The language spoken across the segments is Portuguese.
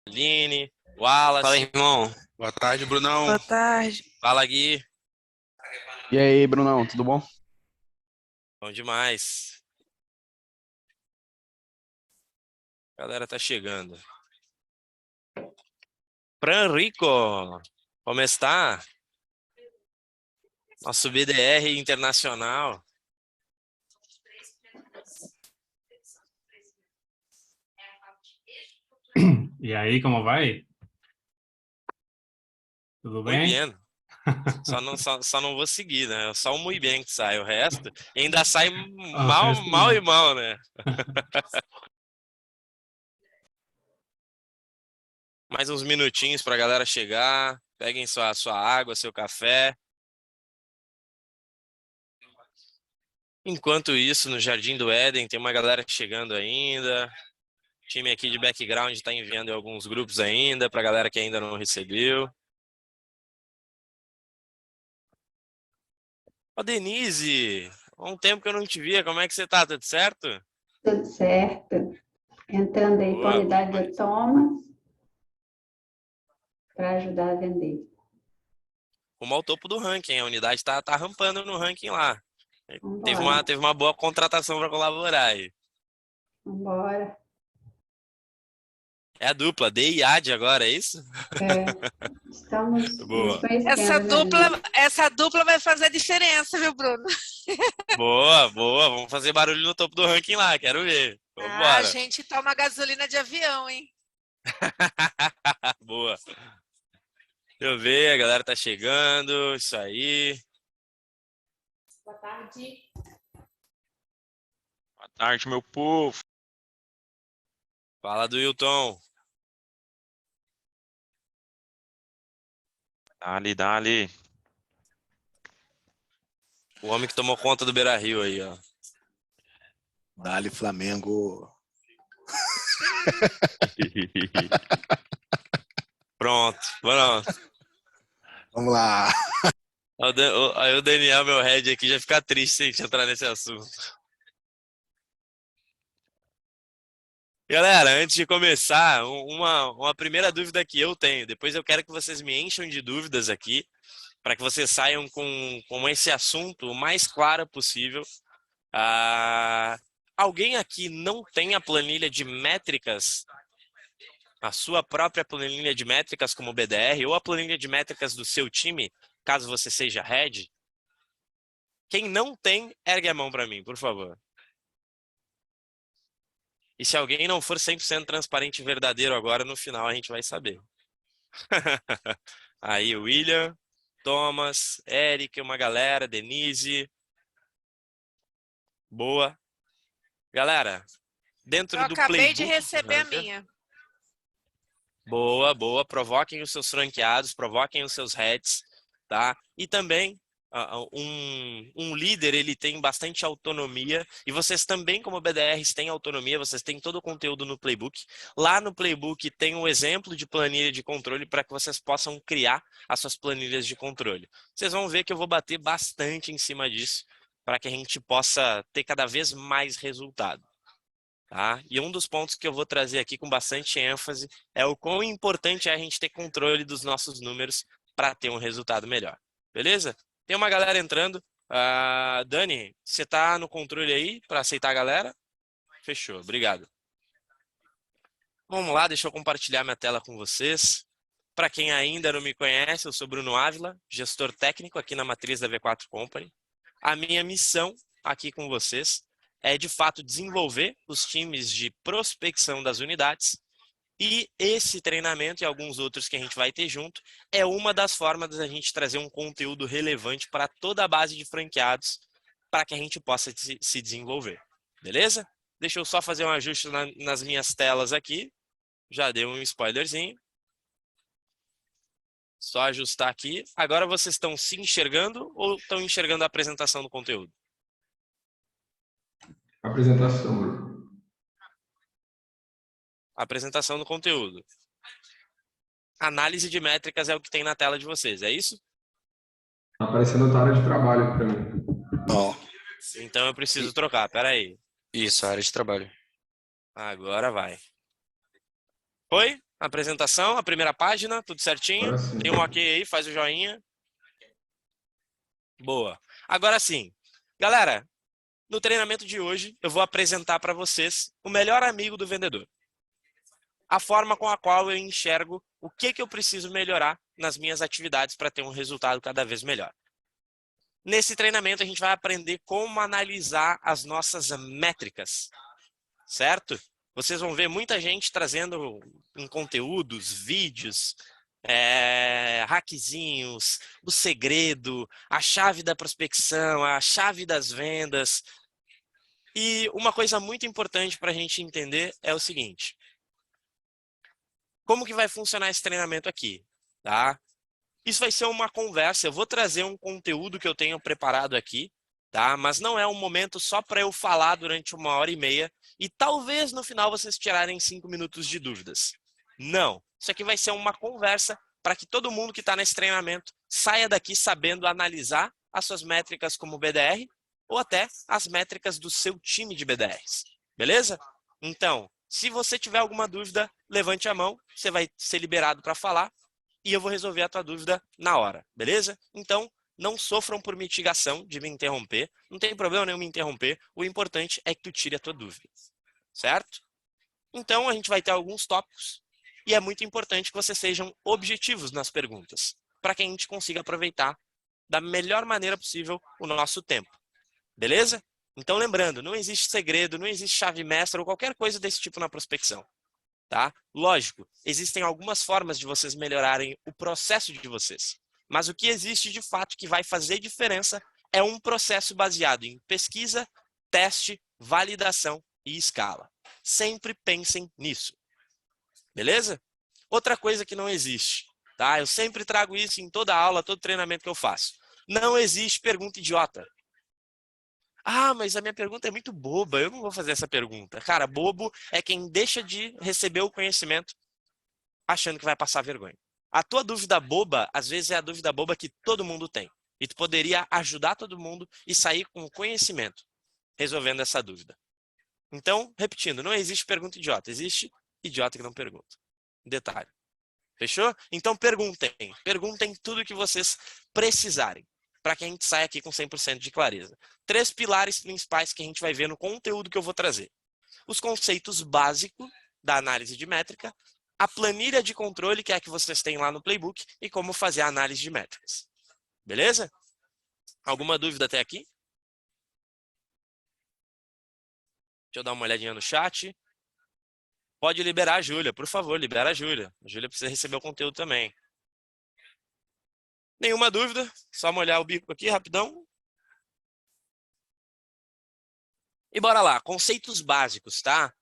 Aline, Fala, Wallace. irmão. Boa tarde, Brunão. Boa tarde. Fala, Gui. E aí, Brunão, tudo bom? Bom demais. A galera tá chegando. Fran Rico, como está? Nosso BDR internacional. E aí, como vai? Tudo Muy bem? bien. Só não vou seguir, né? Só o muy bien que sai. O resto ainda sai Ah, o mal, resto mal e não. mal, né? Mais uns minutinhos pra galera chegar. Peguem sua água, seu café. Enquanto isso, no Jardim do Éden, tem uma galera chegando ainda. O time aqui de background está enviando em alguns grupos ainda, pra galera que ainda não recebeu. Ó, Denise, há um tempo que eu não te via, como é que você tá? Tudo certo? Tudo certo. Entrando aí para a Boa, bom unidade demais. de Thomas para ajudar a vender. Rumo ao topo do ranking, a unidade tá rampando no ranking lá. Teve Vambora, uma boa contratação para colaborar aí. vambora. É a dupla, D e AD agora, é isso? É, estamos nos Boa, Essa conhecendo, né, dupla, Denise? essa dupla vai fazer a diferença, viu, Bruno? boa, boa. Vamos fazer barulho no topo do ranking lá, quero ver. Ah, a Vambora. gente toma gasolina de avião, hein? Boa. Deixa eu ver, a galera tá chegando, isso aí. Boa tarde. Boa tarde, meu povo. Fala do Hilton. Dali, dali. O homem que tomou conta do Beira-Rio aí, ó. Dali, Flamengo. Pronto, pronto. Vamos lá. Aí o Daniel, meu head aqui, já fica triste se a gente entrar nesse assunto. Galera, antes de começar, uma primeira dúvida que eu tenho. Depois eu quero que vocês me encham de dúvidas aqui, para que vocês saiam com esse assunto o mais claro possível. Ah, alguém aqui não tem a planilha de métricas, a sua própria planilha de métricas como BDR, ou a planilha de métricas do seu time, caso você seja head? Quem não tem, ergue a mão para mim, por favor. E se alguém não for 100% transparente e verdadeiro agora, no final a gente vai saber. Aí, William, Thomas, Eric, uma galera, Denise. Boa. Galera, Eu dentro do acabei de playbook de receber a ranker. minha. Boa, boa. Provoquem os seus franqueados, provoquem os seus heads, tá? E também, um líder, ele tem bastante autonomia, e vocês também, como BDRs, têm autonomia, vocês têm todo o conteúdo no playbook. Lá no playbook tem um exemplo de planilha de controle para que vocês possam criar as suas planilhas de controle. Vocês vão ver que eu vou bater bastante em cima disso, para que a gente possa ter cada vez mais resultado. Tá? E um dos pontos que eu vou trazer aqui com bastante ênfase é o quão importante é a gente ter controle dos nossos números para ter um resultado melhor. Beleza? Tem uma galera entrando. Dani, você está no controle aí para aceitar a galera? Fechou, obrigado. Vamos lá, deixa eu compartilhar minha tela com vocês. Para quem ainda não me conhece, eu sou Bruno Ávila, gestor técnico aqui na matriz da V4 Company. A minha missão aqui com vocês é, de fato, desenvolver os times de prospecção das unidades, e esse treinamento e alguns outros que a gente vai ter junto é uma das formas da gente trazer um conteúdo relevante para toda a base de franqueados para que a gente possa se desenvolver. Beleza? Deixa eu só fazer um ajuste nas minhas telas aqui. Já dei um spoilerzinho. Só ajustar aqui. Agora vocês estão se enxergando ou estão enxergando a apresentação do conteúdo? Apresentação, Bruno. Apresentação do conteúdo. Análise de métricas é o que tem na tela de vocês, é isso? Tá aparecendo outra área de trabalho para mim. Ó, Então eu preciso trocar, peraí. Isso, área de trabalho. Agora vai. Foi? Apresentação, a primeira página, tudo certinho? Agora sim. Tem um ok aí, faz o joinha. Boa. Agora sim. Galera, no treinamento de hoje, eu vou apresentar para vocês o melhor amigo do vendedor. A forma com a qual eu enxergo o que eu preciso melhorar nas minhas atividades para ter um resultado cada vez melhor. Nesse treinamento, a gente vai aprender como analisar as nossas métricas, certo? Vocês vão ver muita gente trazendo em conteúdos, vídeos, hackzinhos, o segredo, a chave da prospecção, a chave das vendas. E uma coisa muito importante para a gente entender é o seguinte. Como que vai funcionar esse treinamento aqui, tá? Isso vai ser uma conversa, eu vou trazer um conteúdo que eu tenho preparado aqui, tá? Mas não é um momento só para eu falar durante 1h30 e talvez no final vocês tirarem 5 minutos de dúvidas. Não, isso aqui vai ser uma conversa para que todo mundo que está nesse treinamento saia daqui sabendo analisar as suas métricas como BDR ou até as métricas do seu time de BDRs, beleza? Então, se você tiver alguma dúvida, levante a mão, você vai ser liberado para falar e eu vou resolver a tua dúvida na hora, beleza? Então, não sofram por mitigação de me interromper, não tem problema nenhum me interromper, o importante é que tu tire a tua dúvida, certo? Então, a gente vai ter alguns tópicos e é muito importante que vocês sejam objetivos nas perguntas, para que a gente consiga aproveitar da melhor maneira possível o nosso tempo, beleza? Então, lembrando, não existe segredo, não existe chave mestra ou qualquer coisa desse tipo na prospecção, tá? Lógico, existem algumas formas de vocês melhorarem o processo de vocês, mas o que existe de fato que vai fazer diferença é um processo baseado em pesquisa, teste, validação e escala. Sempre pensem nisso, beleza? Outra coisa que não existe, tá? Eu sempre trago isso em toda aula, todo treinamento que eu faço. Não existe pergunta idiota. Ah, mas a minha pergunta é muito boba, eu não vou fazer essa pergunta. Cara, bobo é quem deixa de receber o conhecimento achando que vai passar vergonha. A tua dúvida boba, às vezes é a dúvida boba que todo mundo tem. E tu poderia ajudar todo mundo e sair com conhecimento, resolvendo essa dúvida. Então, repetindo, não existe pergunta idiota, existe idiota que não pergunta. Detalhe. Fechou? Então perguntem. Perguntem tudo o que vocês precisarem, para que a gente saia aqui com 100% de clareza. 3 pilares principais que a gente vai ver no conteúdo que eu vou trazer. Os conceitos básicos da análise de métrica, a planilha de controle, que é a que vocês têm lá no playbook, e como fazer a análise de métricas. Beleza? Alguma dúvida até aqui? Deixa eu dar uma olhadinha no chat. Pode liberar a Júlia, por favor, libera a Júlia. A Júlia precisa receber o conteúdo também. Nenhuma dúvida? Só molhar o bico aqui rapidão. E bora lá, conceitos básicos, tá?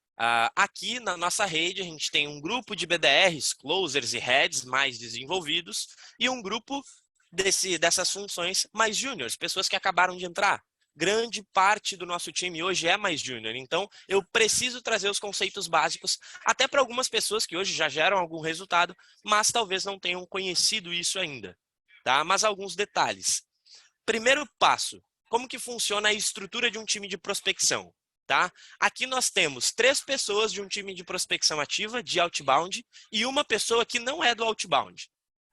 Aqui na nossa rede a gente tem um grupo de BDRs, closers e heads mais desenvolvidos e um grupo dessas funções mais júniores, pessoas que acabaram de entrar. Grande parte do nosso time hoje é mais júnior, então eu preciso trazer os conceitos básicos até para algumas pessoas que hoje já geram algum resultado, mas talvez não tenham conhecido isso ainda, tá? Mas alguns detalhes. Primeiro passo, como que funciona a estrutura de um time de prospecção, tá? Aqui nós temos 3 pessoas de um time de prospecção ativa, de outbound, e uma pessoa que não é do outbound.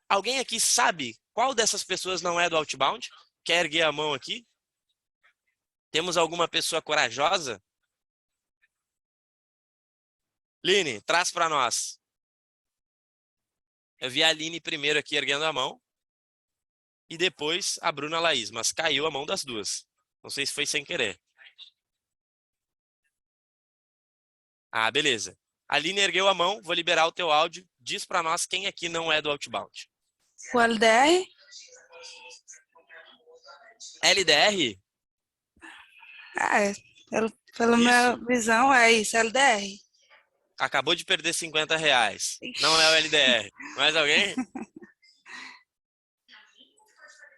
Alguém aqui sabe qual dessas pessoas não é do outbound? Quer erguer a mão aqui? Temos alguma pessoa corajosa? Line, traz para nós. Eu vi a Aline primeiro aqui erguendo a mão. E depois a Bruna Laís, mas caiu a mão das duas. Não sei se foi sem querer. Ah, beleza. A Aline ergueu a mão, vou liberar o teu áudio. Diz para nós quem aqui não é do outbound. O LDR? LDR? Pela minha visão, é isso, LDR. Acabou de perder R$50. Não é o LDR. Mais alguém?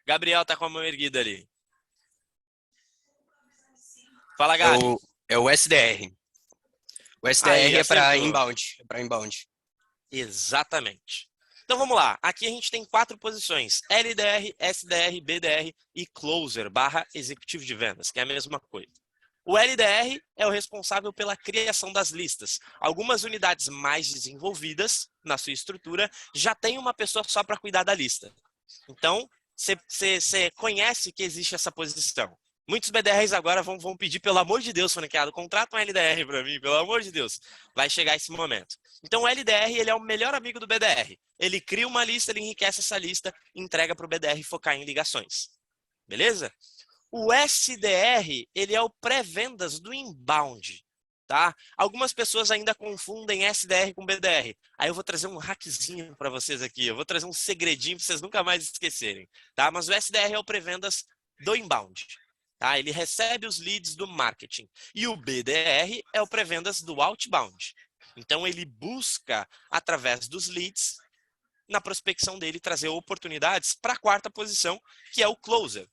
Gabriel tá com a mão erguida ali. Fala, Gabi. É o SDR. O SDR é para inbound. Exatamente. Então vamos lá. Aqui a gente tem 4 posições. LDR, SDR, BDR e Closer / executivo de vendas, que é a mesma coisa. O LDR é o responsável pela criação das listas. Algumas unidades mais desenvolvidas na sua estrutura já tem uma pessoa só para cuidar da lista. Então, você conhece que existe essa posição. Muitos BDRs agora vão pedir, pelo amor de Deus, franqueado, contrata um LDR para mim, pelo amor de Deus. Vai chegar esse momento. Então, o LDR ele é o melhor amigo do BDR. Ele cria uma lista, ele enriquece essa lista, entrega para o BDR focar em ligações. Beleza? O SDR, ele é o pré-vendas do inbound, tá? Algumas pessoas ainda confundem SDR com BDR. Aí eu vou trazer um hackzinho para vocês aqui, eu vou trazer um segredinho para vocês nunca mais esquecerem, tá? Mas o SDR é o pré-vendas do inbound, tá? Ele recebe os leads do marketing. E o BDR é o pré-vendas do outbound. Então ele busca, através dos leads, na prospecção dele, trazer oportunidades para a quarta posição, que é o closer.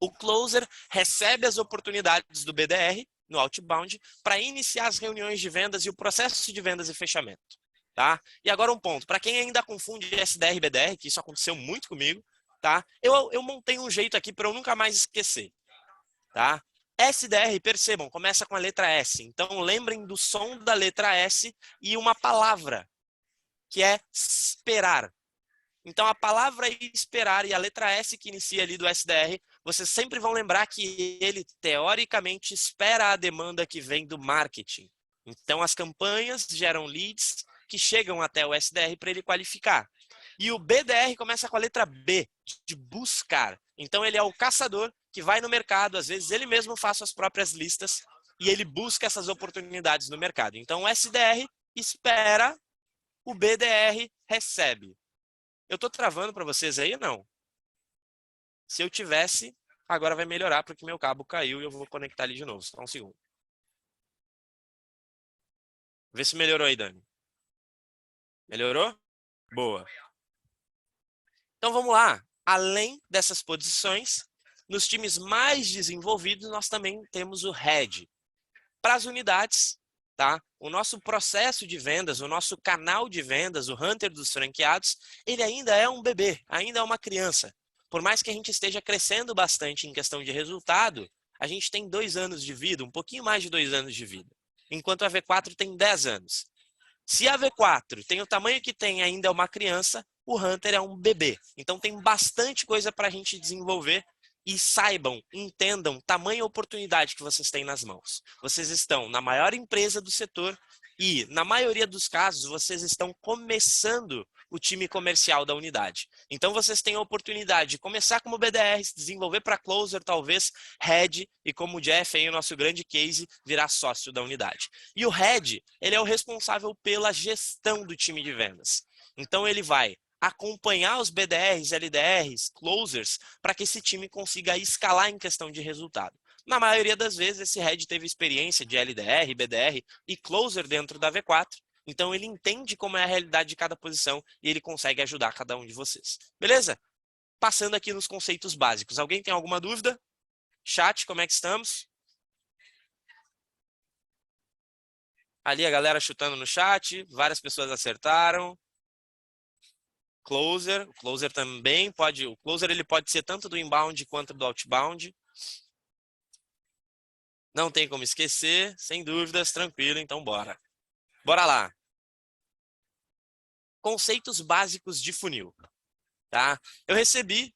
O closer recebe as oportunidades do BDR no outbound para iniciar as reuniões de vendas e o processo de vendas e fechamento. Tá? E agora um ponto, para quem ainda confunde SDR e BDR, que isso aconteceu muito comigo, tá? Eu montei um jeito aqui para eu nunca mais esquecer. Tá? SDR, percebam, começa com a letra S. Então lembrem do som da letra S e uma palavra, que é esperar. Então, a palavra esperar e a letra S que inicia ali do SDR, vocês sempre vão lembrar que ele, teoricamente, espera a demanda que vem do marketing. Então, as campanhas geram leads que chegam até o SDR para ele qualificar. E o BDR começa com a letra B, de buscar. Então, ele é o caçador que vai no mercado, às vezes ele mesmo faz suas próprias listas e ele busca essas oportunidades no mercado. Então, o SDR espera, o BDR recebe. Eu estou travando para vocês aí ou não? Se eu tivesse, agora vai melhorar porque meu cabo caiu e eu vou conectar ali de novo. Só um segundo. Vê se melhorou aí, Dani. Melhorou? Boa. Então vamos lá. Além dessas posições, nos times mais desenvolvidos, nós também temos o head. Para as unidades, tá? O nosso processo de vendas, o nosso canal de vendas, o Hunter dos franqueados, ele ainda é um bebê, ainda é uma criança. Por mais que a gente esteja crescendo bastante em questão de resultado, a gente tem 2 anos de vida, um pouquinho mais de 2 anos de vida. Enquanto a V4 tem 10 anos. Se a V4 tem o tamanho que tem ainda é uma criança, o Hunter é um bebê. Então tem bastante coisa para a gente desenvolver. E saibam, entendam, tamanha oportunidade que vocês têm nas mãos. Vocês estão na maior empresa do setor e, na maioria dos casos, vocês estão começando o time comercial da unidade. Então, vocês têm a oportunidade de começar como BDR, se desenvolver para closer, talvez head, e como o Jeff, aí, o nosso grande case, virar sócio da unidade. E o head, ele é o responsável pela gestão do time de vendas. Então, ele vai acompanhar os BDRs, LDRs, closers, para que esse time consiga escalar em questão de resultado. Na maioria das vezes, esse head teve experiência de LDR, BDR e closer dentro da V4, então ele entende como é a realidade de cada posição e ele consegue ajudar cada um de vocês. Beleza? Passando aqui nos conceitos básicos. Alguém tem alguma dúvida? Chat, como é que estamos? Ali a galera chutando no chat, várias pessoas acertaram. Closer, o closer também pode, o closer ele pode ser tanto do inbound quanto do outbound. Não tem como esquecer, sem dúvidas, tranquilo, então bora. Bora lá. Conceitos básicos de funil, tá? Eu recebi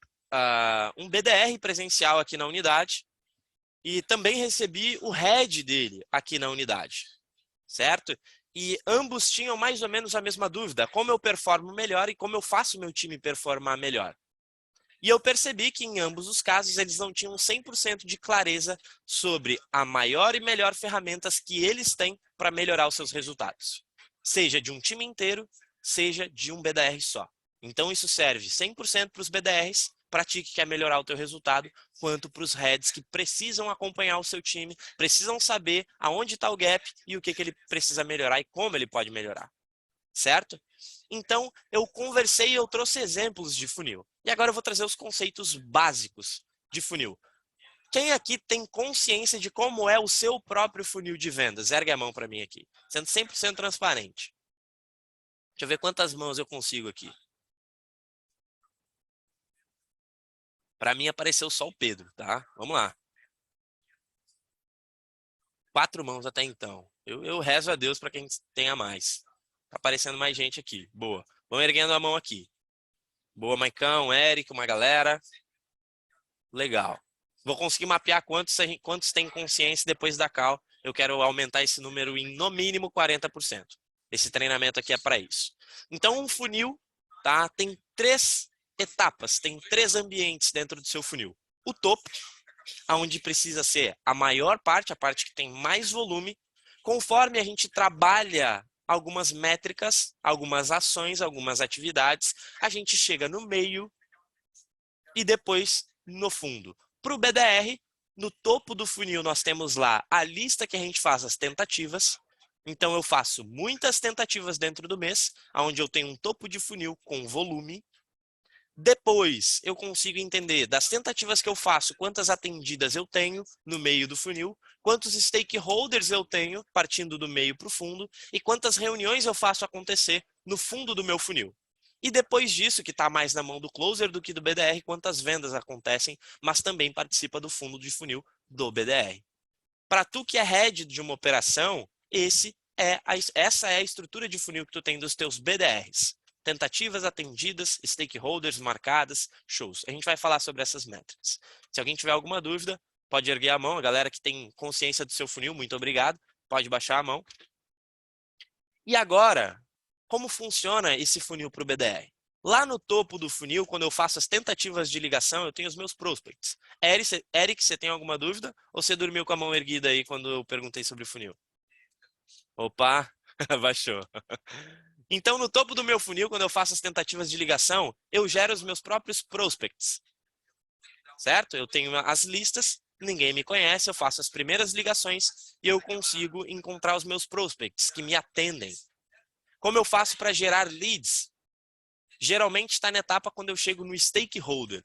um BDR presencial aqui na unidade e também recebi o head dele aqui na unidade, certo? E ambos tinham mais ou menos a mesma dúvida, como eu performo melhor e como eu faço meu time performar melhor. E eu percebi que em ambos os casos eles não tinham 100% de clareza sobre a maior e melhor ferramentas que eles têm para melhorar os seus resultados. Seja de um time inteiro, seja de um BDR só. Então isso serve 100% para os BDRs, para ti que quer melhorar o teu resultado, quanto para os heads que precisam acompanhar o seu time, precisam saber aonde está o gap e o que ele precisa melhorar e como ele pode melhorar. Certo? Então, eu conversei e eu trouxe exemplos de funil. E agora eu vou trazer os conceitos básicos de funil. Quem aqui tem consciência de como é o seu próprio funil de vendas? Ergue a mão para mim aqui, sendo 100% transparente. Deixa eu ver quantas mãos eu consigo aqui. Para mim apareceu só o Pedro, tá? Vamos lá. 4 mãos até então. Eu rezo a Deus para quem tenha mais. Tá aparecendo mais gente aqui. Boa. Vão erguendo a mão aqui. Boa, Maicão, Érico, uma galera. Legal. Vou conseguir mapear quantos têm consciência depois da call. Eu quero aumentar esse número em no mínimo 40%. Esse treinamento aqui é para isso. Então, um funil, tá, tem 3 etapas, tem 3 ambientes dentro do seu funil. O topo, onde precisa ser a maior parte, a parte que tem mais volume. Conforme a gente trabalha algumas métricas, algumas ações, algumas atividades, a gente chega no meio e depois no fundo. Para o BDR, no topo do funil nós temos lá a lista que a gente faz as tentativas. Então eu faço muitas tentativas dentro do mês, onde eu tenho um topo de funil com volume. Depois eu consigo entender das tentativas que eu faço, quantas atendidas eu tenho no meio do funil, quantos stakeholders eu tenho partindo do meio para o fundo e quantas reuniões eu faço acontecer no fundo do meu funil. E depois disso, que está mais na mão do closer do que do BDR, quantas vendas acontecem, mas também participa do fundo de funil do BDR. Para tu que é head de uma operação, essa é a estrutura de funil que tu tem dos teus BDRs. Tentativas atendidas, stakeholders marcadas, shows. A gente vai falar sobre essas métricas. Se alguém tiver alguma dúvida, pode erguer a mão. A galera que tem consciência do seu funil, muito obrigado. Pode baixar a mão. E agora, como funciona esse funil para o BDR? Lá no topo do funil, quando eu faço as tentativas de ligação, eu tenho os meus prospects. Eric, você tem alguma dúvida? Ou você dormiu com a mão erguida aí quando eu perguntei sobre o funil? Opa, baixou. Então, no topo do meu funil, quando eu faço as tentativas de ligação, eu gero os meus próprios prospects. Certo? Eu tenho as listas, ninguém me conhece, eu faço as primeiras ligações e eu consigo encontrar os meus prospects que me atendem. Como eu faço para gerar leads? Geralmente está na etapa quando eu chego no stakeholder.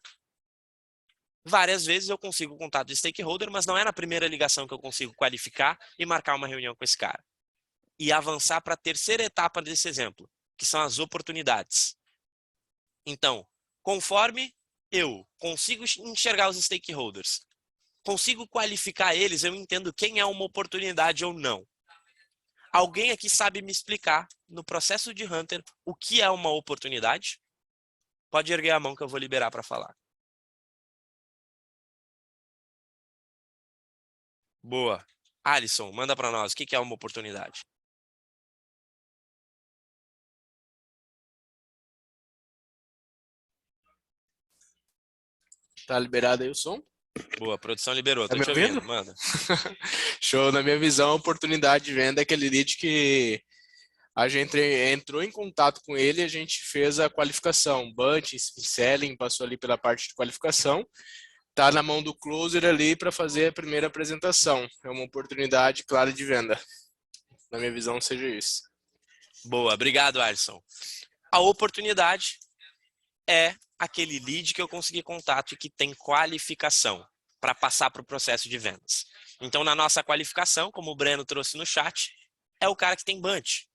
Várias vezes eu consigo o contato de stakeholder, mas não é na primeira ligação que eu consigo qualificar e marcar uma reunião com esse cara. E avançar para a terceira etapa desse exemplo, que são as oportunidades. Então, conforme eu consigo enxergar os stakeholders, consigo qualificar eles, eu entendo quem é uma oportunidade ou não. Alguém aqui sabe me explicar, no processo de Hunter, o que é uma oportunidade? Pode erguer a mão que eu vou liberar para falar. Boa. Alisson, manda para nós, o que é uma oportunidade? Tá liberado aí o som? Boa, a produção liberou, Tá tô me te ouvindo, ouvindo? manda. Show, na minha visão, a oportunidade de venda é aquele lead que a gente entrou em contato com ele e a gente fez a qualificação. Bunch, selling, passou ali pela parte de qualificação. Tá na mão do closer ali para fazer a primeira apresentação. É uma oportunidade clara de venda. Na minha visão, seja isso. Boa, obrigado, Alisson. A oportunidade é aquele lead que eu consegui contato e que tem qualificação para passar para o processo de vendas. Então, na nossa qualificação, como o Breno trouxe no chat, é o cara que tem bunch.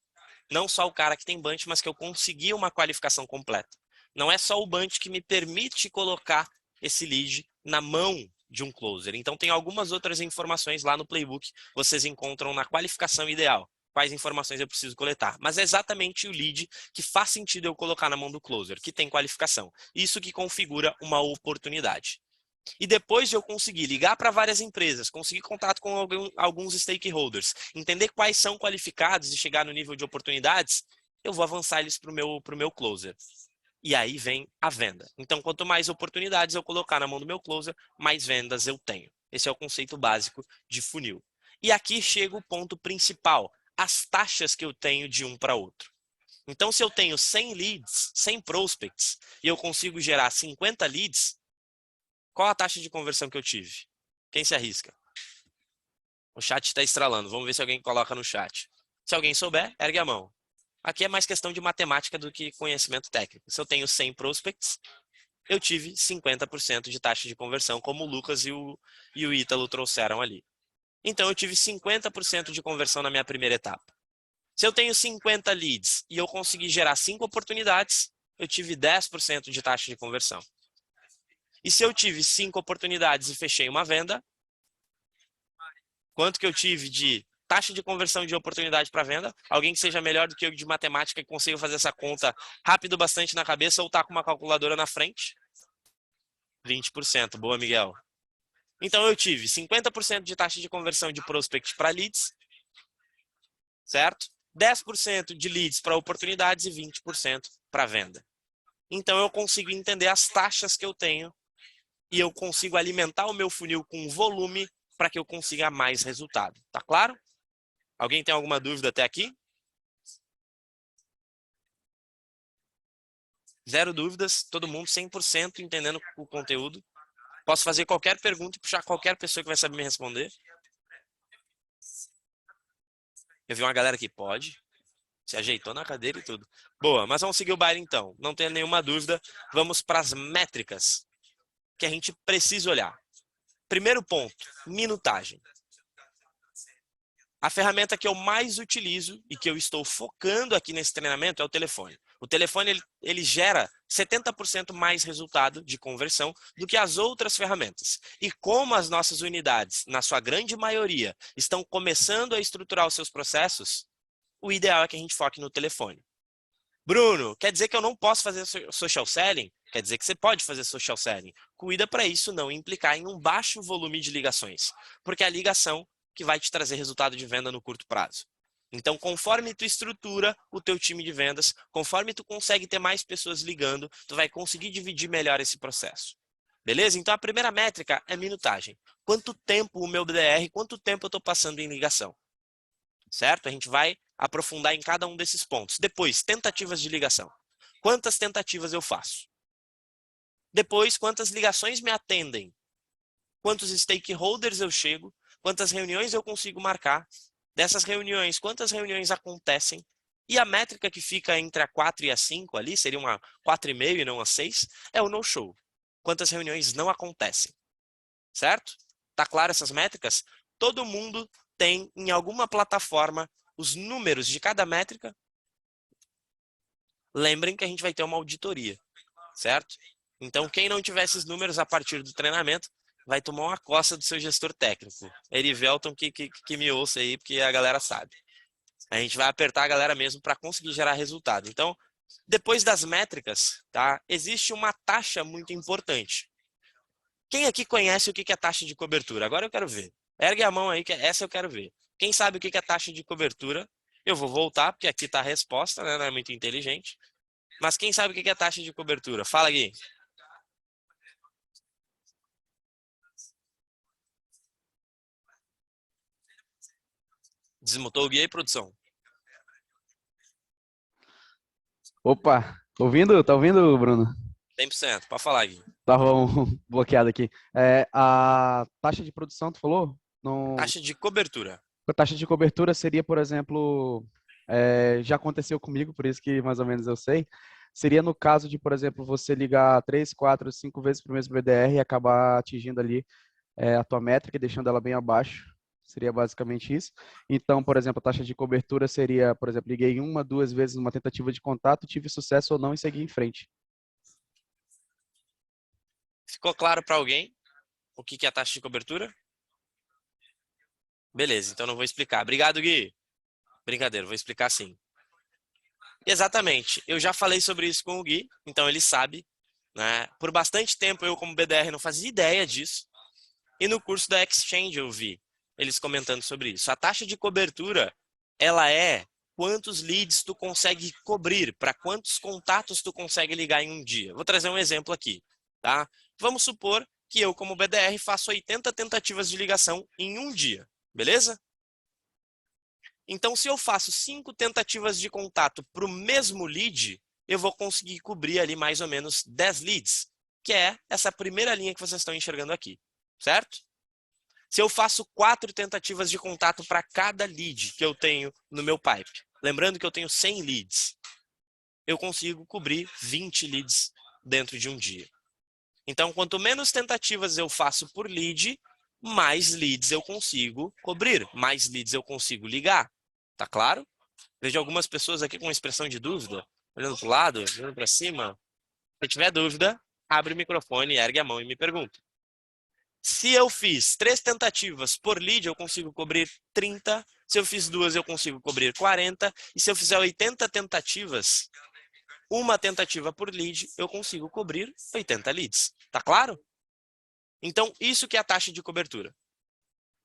Não só o cara que tem bunch, mas que eu consegui uma qualificação completa. Não é só o bunch que me permite colocar esse lead na mão de um closer. Então, tem algumas outras informações lá no playbook, vocês encontram na qualificação ideal. Quais informações eu preciso coletar. Mas é exatamente o lead que faz sentido eu colocar na mão do closer, que tem qualificação. Isso que configura uma oportunidade. E depois de eu conseguir ligar para várias empresas, conseguir contato com alguns stakeholders, entender quais são qualificados e chegar no nível de oportunidades, eu vou avançar eles para o meu closer. E aí vem a venda. Então, quanto mais oportunidades eu colocar na mão do meu closer, mais vendas eu tenho. Esse é o conceito básico de funil. E aqui chega o ponto principal. As taxas que eu tenho de um para outro. Então, se eu tenho 100 leads, 100 prospects, e eu consigo gerar 50 leads, qual a taxa de conversão que eu tive? Quem se arrisca? O chat está estralando. Vamos ver se alguém coloca no chat. Se alguém souber, ergue a mão. Aqui é mais questão de matemática do que conhecimento técnico. Se eu tenho 100 prospects, eu tive 50% de taxa de conversão, como o Lucas e o Ítalo trouxeram ali. Então, eu tive 50% de conversão na minha primeira etapa. Se eu tenho 50 leads e eu consegui gerar 5 oportunidades, eu tive 10% de taxa de conversão. E se eu tive 5 oportunidades e fechei uma venda, Quanto que eu tive de taxa de conversão de oportunidade para venda? Alguém que seja melhor do que eu de matemática e consiga fazer essa conta rápido bastante na cabeça ou tá com uma calculadora na frente? 20%. Boa, Miguel. Então eu tive 50% de taxa de conversão de prospect para leads, certo? 10% de leads para oportunidades e 20% para venda. Então eu consigo entender as taxas que eu tenho e eu consigo alimentar o meu funil com volume para que eu consiga mais resultado. Tá claro? Alguém tem alguma dúvida até aqui? Zero dúvidas, todo mundo 100% entendendo o conteúdo. Posso fazer qualquer pergunta e puxar qualquer pessoa que vai saber me responder. Eu vi uma galera que pode. Se ajeitou na cadeira e tudo. Boa, mas vamos seguir o baile então. Não tenho nenhuma dúvida. Vamos para as métricas que a gente precisa olhar. Primeiro ponto, minutagem. A ferramenta que eu mais utilizo e que eu estou focando aqui nesse treinamento é o telefone. O telefone ele gera 70% mais resultado de conversão do que as outras ferramentas. E como as nossas unidades, na sua grande maioria, estão começando a estruturar os seus processos, o ideal é que a gente foque no telefone. Bruno, quer dizer que eu não posso fazer social selling? Quer dizer que você pode fazer social selling. Cuida para isso não implicar em um baixo volume de ligações, porque é a ligação que vai te trazer resultado de venda no curto prazo. Então, conforme tu estrutura o teu time de vendas, conforme tu consegue ter mais pessoas ligando, tu vai conseguir dividir melhor esse processo. Beleza? Então, a primeira métrica é minutagem. Quanto tempo o meu BDR, quanto tempo eu estou passando em ligação? Certo? A gente vai aprofundar em cada um desses pontos. Depois, tentativas de ligação. Quantas tentativas eu faço? Depois, quantas ligações me atendem? Quantos stakeholders eu chego? Quantas reuniões eu consigo marcar? Dessas reuniões, quantas reuniões acontecem? E a métrica que fica entre a 4 e a 5 ali, seria uma 4,5 e não a 6, é o no-show. Quantas reuniões não acontecem? Certo? Tá claro essas métricas? Todo mundo tem em alguma plataforma os números de cada métrica. Lembrem que a gente vai ter uma auditoria, certo? Então, quem não tiver esses números a partir do treinamento, vai tomar uma coça do seu gestor técnico. Erivelton que me ouça aí, porque a galera sabe. A gente vai apertar a galera mesmo para conseguir gerar resultado. Então, depois das métricas, tá? Existe uma taxa muito importante. Quem aqui conhece o que é taxa de cobertura? Agora eu quero ver. Ergue a mão aí, que essa eu quero ver. Quem sabe o que é taxa de cobertura? Eu vou voltar, porque aqui está a resposta, né? Não é muito inteligente. Mas quem sabe o que é taxa de cobertura? Fala, Gui. Desmutou o Gui aí, produção? Opa, ouvindo? Tá ouvindo, Bruno? 100%. Pode falar, Gui. Tava bloqueado aqui. A taxa de produção, tu falou? Não... Taxa de cobertura. A taxa de cobertura seria, por exemplo, já aconteceu comigo, por isso que mais ou menos eu sei. Seria no caso de, por exemplo, você ligar 3, 4, 5 vezes pro mesmo BDR e acabar atingindo ali a tua métrica e deixando ela bem abaixo. Seria basicamente isso. Então, por exemplo, a taxa de cobertura seria, por exemplo, liguei 1, 2 vezes numa tentativa de contato, tive sucesso ou não e segui em frente. Ficou claro para alguém o que é a taxa de cobertura? Beleza, então não vou explicar. Obrigado, Gui. Brincadeira, vou explicar sim. Exatamente. Eu já falei sobre isso com o Gui, então ele sabe, né? Por bastante tempo eu, como BDR, não fazia ideia disso. E no curso da Exchange eu vi eles comentando sobre isso. A taxa de cobertura, ela é quantos leads tu consegue cobrir, para quantos contatos tu consegue ligar em um dia. Vou trazer um exemplo aqui, tá? Vamos supor que eu, como BDR, faço 80 tentativas de ligação em um dia, beleza? Então, se eu faço 5 tentativas de contato para o mesmo lead, eu vou conseguir cobrir ali mais ou menos 10 leads, que é essa primeira linha que vocês estão enxergando aqui, certo? Se eu faço 4 tentativas de contato para cada lead que eu tenho no meu pipe, lembrando que eu tenho 100 leads, eu consigo cobrir 20 leads dentro de um dia. Então, quanto menos tentativas eu faço por lead, mais leads eu consigo cobrir, mais leads eu consigo ligar. Tá claro? Vejo algumas pessoas aqui com expressão de dúvida, olhando para o lado, olhando para cima. Se tiver dúvida, abre o microfone, ergue a mão e me pergunta. Se eu fiz 3 tentativas por lead, eu consigo cobrir 30. Se eu fiz 2, eu consigo cobrir 40. E se eu fizer 80 tentativas, uma tentativa por lead, eu consigo cobrir 80 leads. Tá claro? Então, isso que é a taxa de cobertura.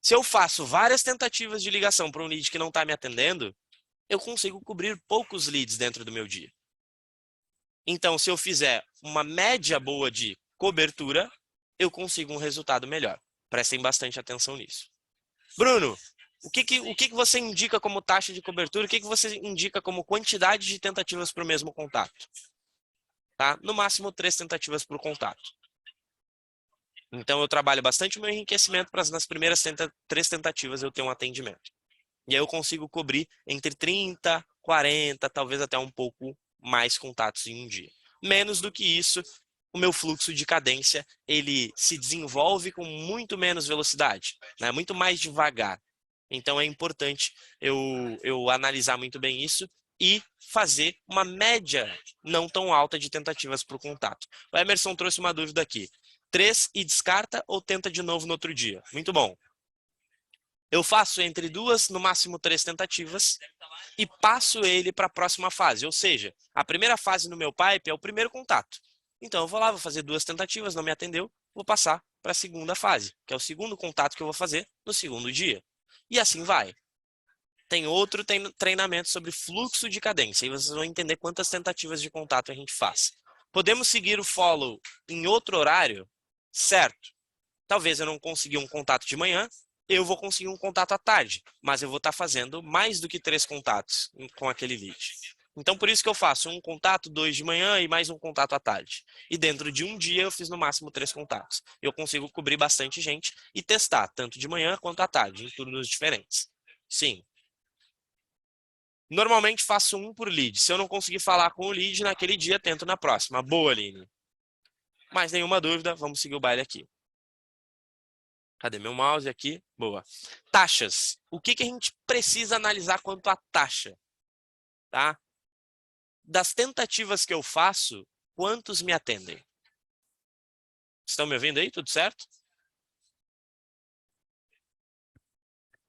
Se eu faço várias tentativas de ligação para um lead que não está me atendendo, eu consigo cobrir poucos leads dentro do meu dia. Então, se eu fizer uma média boa de cobertura, eu consigo um resultado melhor. Prestem bastante atenção nisso. Bruno, o que você indica como taxa de cobertura? O que você indica como quantidade de tentativas para o mesmo contato? Tá? No máximo 3 tentativas por contato. Então, eu trabalho bastante o meu enriquecimento para nas primeiras 3 tentativas eu ter um atendimento. E aí eu consigo cobrir entre 30, 40, talvez até um pouco mais contatos em um dia. Menos do que isso, o meu fluxo de cadência, ele se desenvolve com muito menos velocidade, né? Muito mais devagar. Então é importante eu analisar muito bem isso e fazer uma média não tão alta de tentativas por contato. O Emerson trouxe uma dúvida aqui. 3 e descarta ou tenta de novo no outro dia? Muito bom. Eu faço entre 2, no máximo 3 tentativas e passo ele para a próxima fase. Ou seja, a primeira fase no meu pipe é o primeiro contato. Então eu vou lá, vou fazer 2 tentativas, não me atendeu, vou passar para a segunda fase, que é o segundo contato que eu vou fazer no segundo dia. E assim vai. Tem outro treinamento sobre fluxo de cadência e vocês vão entender quantas tentativas de contato a gente faz. Podemos seguir o follow em outro horário? Certo. Talvez eu não consiga um contato de manhã, eu vou conseguir um contato à tarde, mas eu vou estar fazendo mais do que 3 contatos com aquele lead. Então, por isso que eu faço um contato, 2 de manhã e mais um contato à tarde. E dentro de um dia eu fiz no máximo 3 contatos. Eu consigo cobrir bastante gente e testar, tanto de manhã quanto à tarde, em turnos diferentes. Sim. Normalmente faço um por lead. Se eu não conseguir falar com o lead naquele dia, tento na próxima. Boa, Aline. Mais nenhuma dúvida, vamos seguir o baile aqui. Cadê meu mouse aqui? Boa. Taxas. O que a gente precisa analisar quanto à taxa? Tá? Das tentativas que eu faço, quantos me atendem? Estão me ouvindo aí? Tudo certo?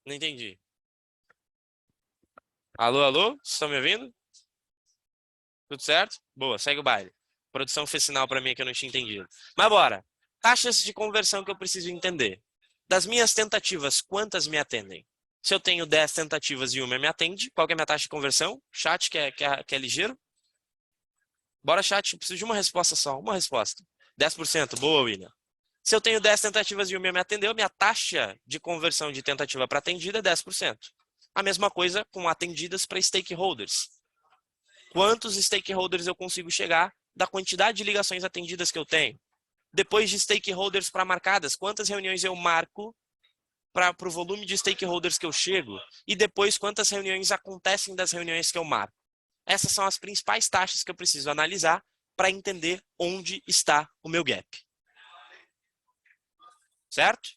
Não entendi. Alô, alô? Estão me ouvindo? Tudo certo? Boa, segue o baile. A produção fez sinal para mim que eu não tinha entendido. Mas bora. Taxas de conversão que eu preciso entender. Das minhas tentativas, quantas me atendem? Se eu tenho 10 tentativas e uma me atende, qual que é a minha taxa de conversão? Chat, que é ligeiro? Bora, chat, eu preciso de uma resposta só. Uma resposta. 10%. Boa, William. Se eu tenho 10 tentativas e uma me atendeu, minha taxa de conversão de tentativa para atendida é 10%. A mesma coisa com atendidas para stakeholders. Quantos stakeholders eu consigo chegar da quantidade de ligações atendidas que eu tenho? Depois de stakeholders para marcadas, quantas reuniões eu marco para o volume de stakeholders que eu chego? E depois, quantas reuniões acontecem das reuniões que eu marco? Essas são as principais taxas que eu preciso analisar para entender onde está o meu gap. Certo?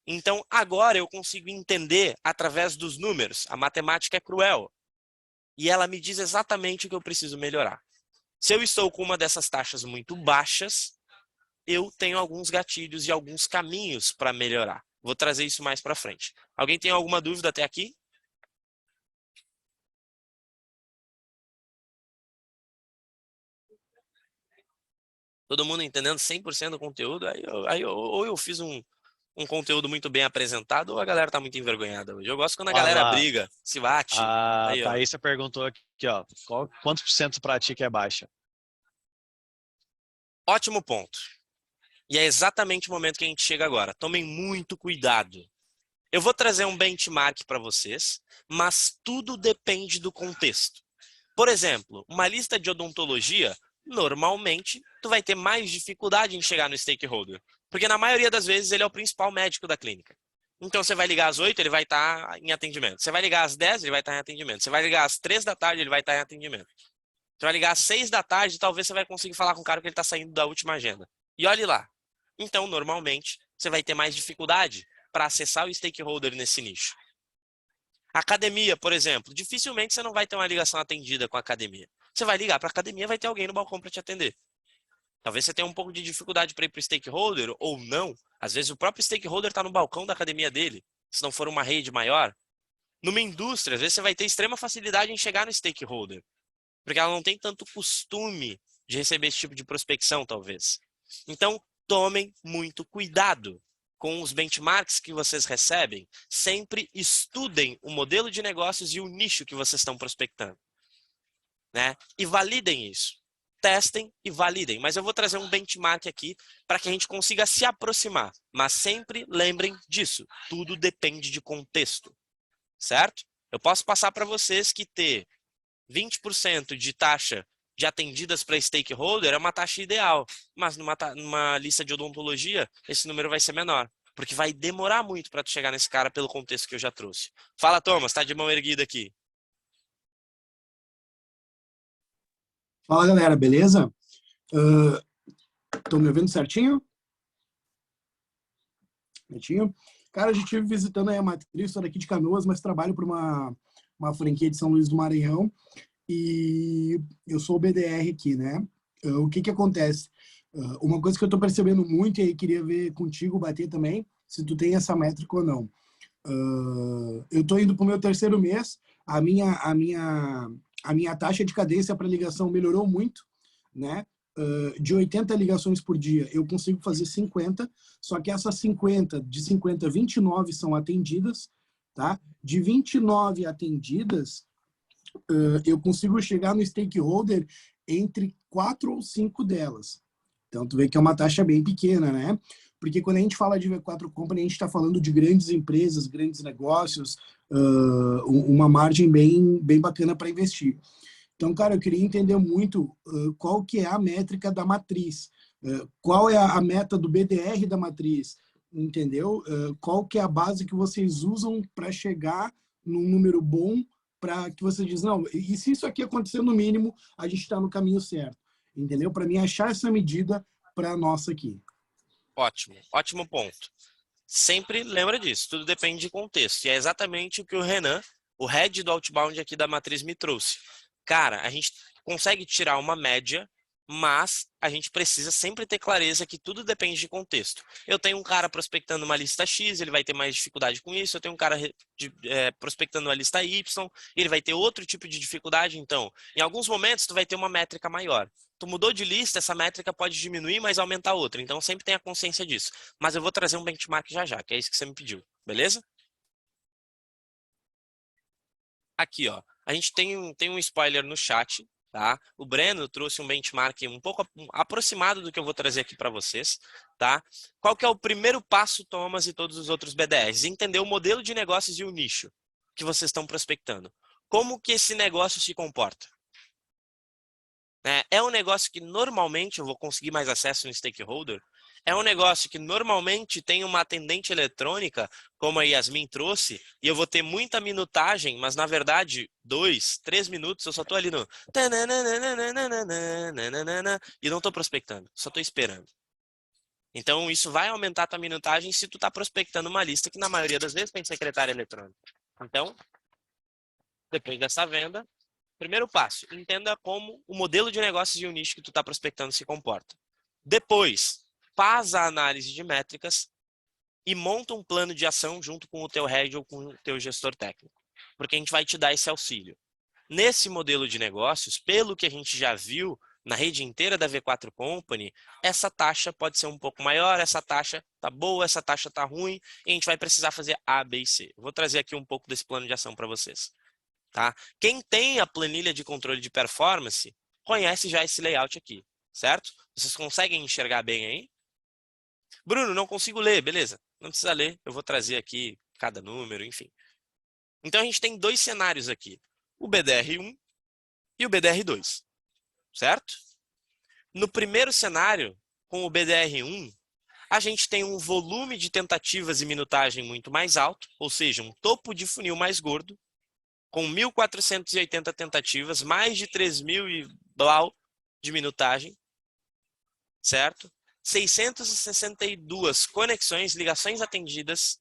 Então, agora eu consigo entender através dos números. A matemática é cruel. E ela me diz exatamente o que eu preciso melhorar. Se eu estou com uma dessas taxas muito baixas, eu tenho alguns gatilhos e alguns caminhos para melhorar. Vou trazer isso mais para frente. Alguém tem alguma dúvida até aqui? Todo mundo entendendo 100% do conteúdo? Ou eu fiz um conteúdo muito bem apresentado, ou a galera tá muito envergonhada hoje. Eu gosto quando a galera briga, se bate. A Thaísa perguntou aqui, ó, quantos por cento pra ti que é baixa? Ótimo ponto. E é exatamente o momento que a gente chega agora. Tomem muito cuidado. Eu vou trazer um benchmark para vocês, mas tudo depende do contexto. Por exemplo, uma lista de odontologia, normalmente, tu vai ter mais dificuldade em chegar no stakeholder. Porque na maioria das vezes ele é o principal médico da clínica. Então você vai ligar às 8, ele vai estar em atendimento. Você vai ligar às 10, ele vai estar em atendimento. Você vai ligar às 3 da tarde, ele vai estar em atendimento. Você vai ligar às 6 da tarde, talvez você vai conseguir falar com o cara que ele está saindo da última agenda. E olhe lá. Então, normalmente, você vai ter mais dificuldade para acessar o stakeholder nesse nicho. Academia, por exemplo. Dificilmente você não vai ter uma ligação atendida com a academia. Você vai ligar para a academia, vai ter alguém no balcão para te atender. Talvez você tenha um pouco de dificuldade para ir para o stakeholder ou não. Às vezes o próprio stakeholder está no balcão da academia dele, se não for uma rede maior. Numa indústria, às vezes você vai ter extrema facilidade em chegar no stakeholder, porque ela não tem tanto costume de receber esse tipo de prospecção, talvez. Então, tomem muito cuidado com os benchmarks que vocês recebem. Sempre estudem o modelo de negócios e o nicho que vocês estão prospectando, né? E validem isso. Testem e validem. Mas eu vou trazer um benchmark aqui para que a gente consiga se aproximar. Mas sempre lembrem disso. Tudo depende de contexto, certo? Eu posso passar para vocês que ter 20% de taxa de atendidas para stakeholder é uma taxa ideal. Mas numa lista de odontologia, esse número vai ser menor. Porque vai demorar muito para tu chegar nesse cara pelo contexto que eu já trouxe. Fala, Thomas, tá de mão erguida aqui. Fala, galera, beleza? Estão me ouvindo certinho? Certinho? Cara, a gente estive visitando aí a Matriz, sou daqui de Canoas, mas trabalho para uma franquia de São Luís do Maranhão e eu sou o BDR aqui, né? O que acontece? Uma coisa que eu estou percebendo muito e aí queria ver contigo, bater também, se tu tem essa métrica ou não. Eu estou indo para o meu 3º mês, a minha taxa de cadência para ligação melhorou muito, né? De 80 ligações por dia, eu consigo fazer 50, só que essas 50, 29 são atendidas, tá? De 29 atendidas, eu consigo chegar no stakeholder entre 4 ou 5 delas. Então, tu vê que é uma taxa bem pequena, né? Porque quando a gente fala de V4 Company, a gente está falando de grandes empresas, grandes negócios, uma margem bem bacana para investir. Então, cara, eu queria entender muito qual que é a métrica da matriz, qual é a meta do BDR da matriz, entendeu? Qual que é a base que vocês usam para chegar num número bom, para que você diz, não, e se isso aqui acontecer no mínimo, a gente está no caminho certo, entendeu? Para mim, achar essa medida para a nossa aqui. Ótimo, ótimo ponto. Sempre lembra disso, tudo depende de contexto. E é exatamente o que o Renan, o head do Outbound aqui da Matriz, me trouxe. Cara, a gente consegue tirar uma média, mas a gente precisa sempre ter clareza que tudo depende de contexto. Eu tenho um cara prospectando uma lista X, ele vai ter mais dificuldade com isso. Eu tenho um cara prospectando uma lista Y, ele vai ter outro tipo de dificuldade. Então, em alguns momentos, tu vai ter uma métrica maior. Tu mudou de lista, essa métrica pode diminuir, mas aumentar outra. Então, sempre tenha consciência disso. Mas eu vou trazer um benchmark já, que é isso que você me pediu. Beleza? Aqui, ó. A gente tem um spoiler no chat, tá? O Breno trouxe um benchmark um pouco aproximado do que eu vou trazer aqui para vocês, tá? Qual que é o primeiro passo, Thomas e todos os outros BDRs? Entender o modelo de negócios e o nicho que vocês estão prospectando. Como que esse negócio se comporta? É um negócio que normalmente eu vou conseguir mais acesso no stakeholder? É um negócio que normalmente tem uma atendente eletrônica, como a Yasmin trouxe, e eu vou ter muita minutagem, mas na verdade, 2, 3 minutos eu só estou ali no... E não estou prospectando, só estou esperando. Então isso vai aumentar a tua minutagem se tu está prospectando uma lista que na maioria das vezes tem secretária eletrônica. Então, depois dessa venda, primeiro passo, entenda como o modelo de negócios e o nicho que tu está prospectando se comporta. Depois, faz a análise de métricas e monta um plano de ação junto com o teu head ou com o teu gestor técnico, porque a gente vai te dar esse auxílio. Nesse modelo de negócios, pelo que a gente já viu na rede inteira da V4 Company, essa taxa pode ser um pouco maior, essa taxa tá boa, essa taxa tá ruim, e a gente vai precisar fazer A, B e C. Vou trazer aqui um pouco desse plano de ação para vocês. Tá? Quem tem a planilha de controle de performance, conhece já esse layout aqui, certo? Vocês conseguem enxergar bem aí? Bruno, não consigo ler, beleza? Não precisa ler, eu vou trazer aqui cada número, enfim. Então a gente tem 2 cenários aqui, o BDR1 e o BDR2, certo? No primeiro cenário, com o BDR1, a gente tem um volume de tentativas e minutagem muito mais alto, ou seja, um topo de funil mais gordo, com 1.480 tentativas, mais de 3.000 e blau de minutagem, certo? 662 conexões, ligações atendidas,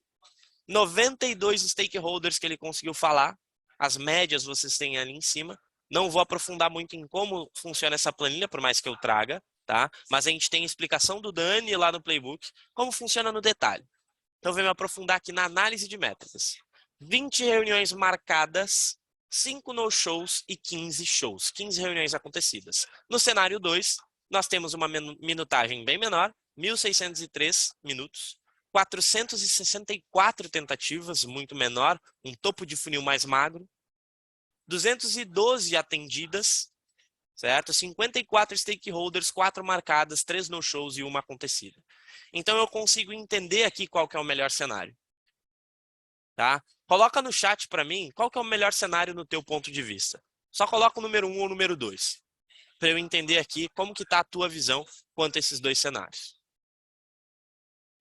92 stakeholders que ele conseguiu falar, as médias vocês têm ali em cima. Não vou aprofundar muito em como funciona essa planilha, por mais que eu traga, tá? Mas a gente tem a explicação do Dani lá no playbook, como funciona no detalhe. Então, vou me aprofundar aqui na análise de métricas. 20 reuniões marcadas, 5 no-shows e 15 shows. 15 reuniões acontecidas. No cenário 2, nós temos uma minutagem bem menor, 1.603 minutos, 464 tentativas, muito menor, um topo de funil mais magro, 212 atendidas, certo? 54 stakeholders, 4 marcadas, 3 no-shows e 1 acontecida. Então, eu consigo entender aqui qual que é o melhor cenário. Tá? Coloca no chat para mim qual que é o melhor cenário no teu ponto de vista. Só coloca o número 1 ou o número 2. Para eu entender aqui como que está a tua visão quanto a esses dois cenários.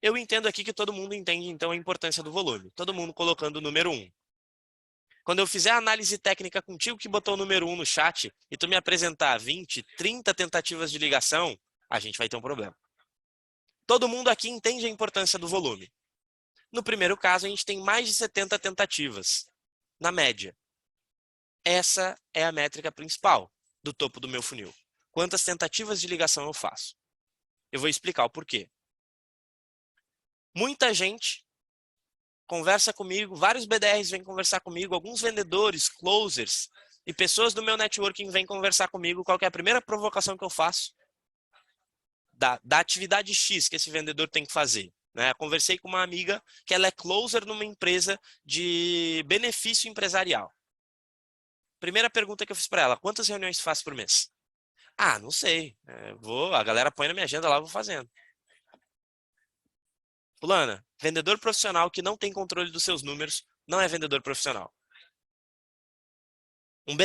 Eu entendo aqui que todo mundo entende, então, a importância do volume. Todo mundo colocando o número 1. Quando eu fizer a análise técnica contigo que botou o número 1 no chat e tu me apresentar 20, 30 tentativas de ligação, a gente vai ter um problema. Todo mundo aqui entende a importância do volume. No primeiro caso, a gente tem mais de 70 tentativas, na média. Essa é a métrica principal do topo do meu funil. Quantas tentativas de ligação eu faço? Eu vou explicar o porquê. Muita gente conversa comigo, vários BDRs vêm conversar comigo, alguns vendedores, closers e pessoas do meu networking vêm conversar comigo. Qual que é a primeira provocação que eu faço? Da atividade X que esse vendedor tem que fazer. Né? Conversei com uma amiga que ela é closer numa empresa de benefício empresarial. Primeira pergunta que eu fiz para ela, quantas reuniões faz por mês? Ah, não sei. A galera põe na minha agenda lá, eu vou fazendo. Fulana, vendedor profissional que não tem controle dos seus números não é vendedor profissional. Um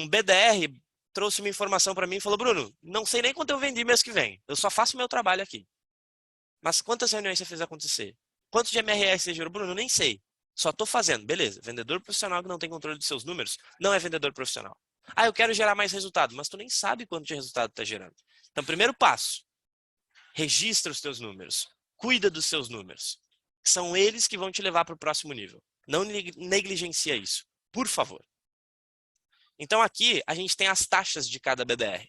BDR trouxe uma informação para mim e falou, Bruno, não sei nem quanto eu vendi mês que vem. Eu só faço meu trabalho aqui. Mas quantas reuniões você fez acontecer? Quanto de MRR você gerou? Bruno, nem sei. Só estou fazendo. Beleza. Vendedor profissional que não tem controle dos seus números não é vendedor profissional. Ah, eu quero gerar mais resultado. Mas tu nem sabe quanto de resultado está gerando. Então, primeiro passo. Registra os teus números. Cuida dos seus números. São eles que vão te levar para o próximo nível. Não negligencia isso. Por favor. Então, aqui, a gente tem as taxas de cada BDR.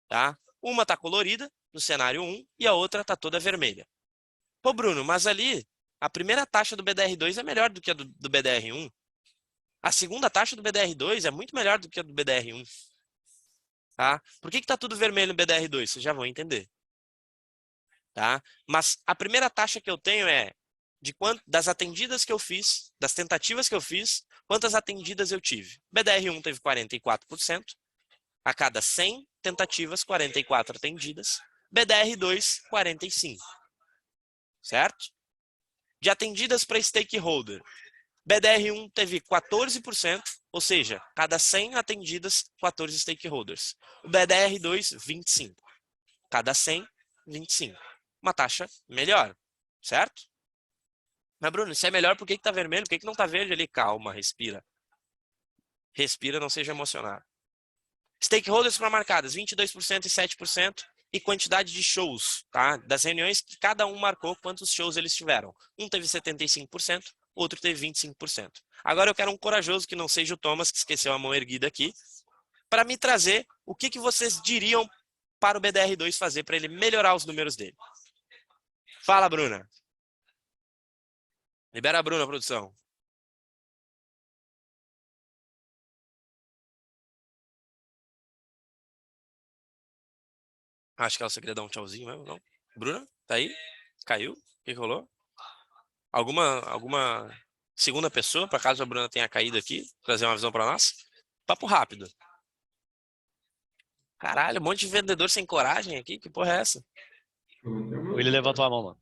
Tá? Uma está colorida, no cenário 1, e a outra está toda vermelha. Pô, Bruno, mas ali, a primeira taxa do BDR2 é melhor do que a do BDR1. A segunda taxa do BDR2 é muito melhor do que a do BDR1. Tá? Por que está tudo vermelho no BDR2? Vocês já vão entender. Tá? Mas a primeira taxa que eu tenho é das atendidas que eu fiz, das tentativas que eu fiz, quantas atendidas eu tive. BDR1 teve 44%. A cada 100 tentativas, 44 atendidas. BDR2, 45. Certo? De atendidas para stakeholder. BDR1 teve 14%, ou seja, cada 100 atendidas, 14 stakeholders. O BDR2, 25. Cada 100, 25. Uma taxa melhor, certo? Mas, Bruno, se é melhor, por que está vermelho? Por que não está verde ali? Calma, respira. Respira, não seja emocionado. Stakeholders para marcadas, 22% e 7%. E quantidade de shows, tá? Das reuniões que cada um marcou, quantos shows eles tiveram. Um teve 75%, outro teve 25%. Agora eu quero um corajoso que não seja o Thomas, que esqueceu a mão erguida aqui, para me trazer o que vocês diriam para o BDR2 fazer para ele melhorar os números dele. Fala, Bruna. Libera a Bruna, produção. Acho que ela só queria dar um tchauzinho mesmo, não? Bruna, tá aí? Caiu? O que rolou? Alguma segunda pessoa, para caso a Bruna tenha caído aqui, trazer uma visão para nós? Papo rápido. Caralho, um monte de vendedor sem coragem aqui, que porra é essa? O Willi levantou a mão, mano.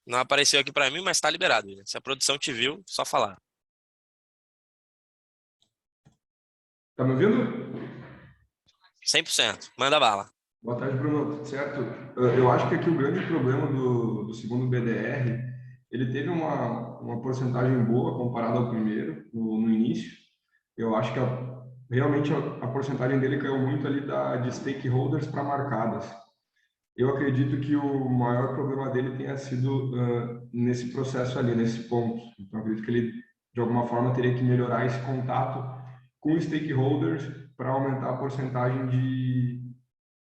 Não apareceu aqui para mim, mas tá liberado. Se a produção te viu, só falar. Tá me ouvindo? 100%. Manda bala. Boa tarde, Bruno. Tudo certo? Eu acho que aqui o grande problema do segundo BDR, ele teve uma porcentagem boa comparado ao primeiro, no início. Eu acho que realmente a porcentagem dele caiu muito ali de stakeholders para marcadas. Eu acredito que o maior problema dele tenha sido nesse processo ali, nesse ponto. Então, eu acredito que ele, de alguma forma, teria que melhorar esse contato com stakeholders para aumentar a porcentagem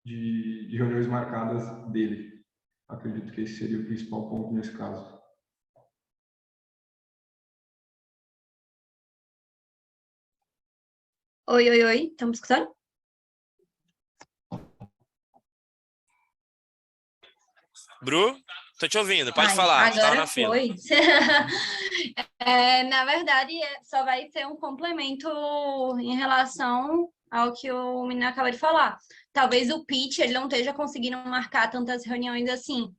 de reuniões marcadas dele. Acredito que esse seria o principal ponto nesse caso. Oi, oi, oi, estão me escutando? Bru, tô te ouvindo, pode Ai, falar, estava agora na fila. foi. Na verdade, só vai ser um complemento em relação ao que o menino acabou de falar. Talvez o pitch ele não esteja conseguindo marcar tantas reuniões assim.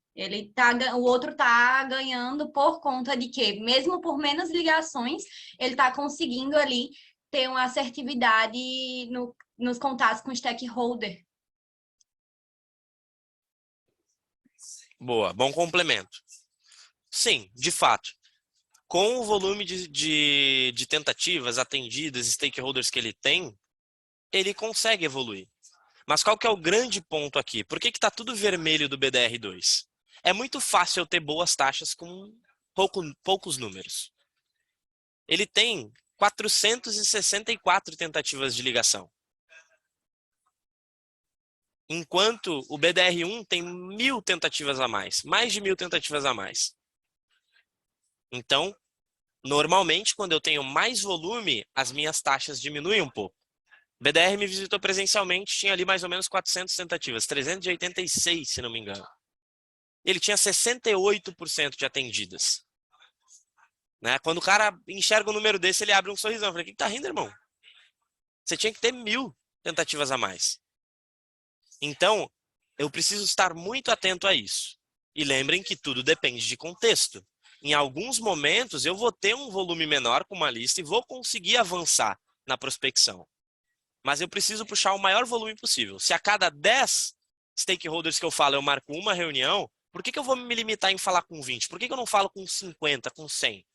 O outro tá ganhando por conta de que, mesmo por menos ligações, ele tá conseguindo ali ter uma assertividade nos contatos com o stakeholder. Boa, bom complemento. Sim, de fato. Com o volume de tentativas atendidas, stakeholders que ele tem, ele consegue evoluir. Mas qual que é o grande ponto aqui? Por que está tudo vermelho do BDR2? É muito fácil eu ter boas taxas com poucos números. Ele tem 464 tentativas de ligação. Enquanto o BDR1 tem 1.000 tentativas a mais de 1.000 tentativas a mais. Então, normalmente, quando eu tenho mais volume, as minhas taxas diminuem um pouco. O BDR me visitou presencialmente, tinha ali mais ou menos 400 tentativas, 386, se não me engano. Ele tinha 68% de atendidas. Né? Quando o cara enxerga um número desse, ele abre um sorrisão. Eu falei, o que tá rindo, irmão? Você tinha que ter 1.000 tentativas a mais. Então, eu preciso estar muito atento a isso. E lembrem que tudo depende de contexto. Em alguns momentos, eu vou ter um volume menor com uma lista e vou conseguir avançar na prospecção. Mas eu preciso puxar o maior volume possível. Se a cada 10 stakeholders que eu falo, eu marco uma reunião, por que eu vou me limitar em falar com 20? Por que eu não falo com 50, com 100?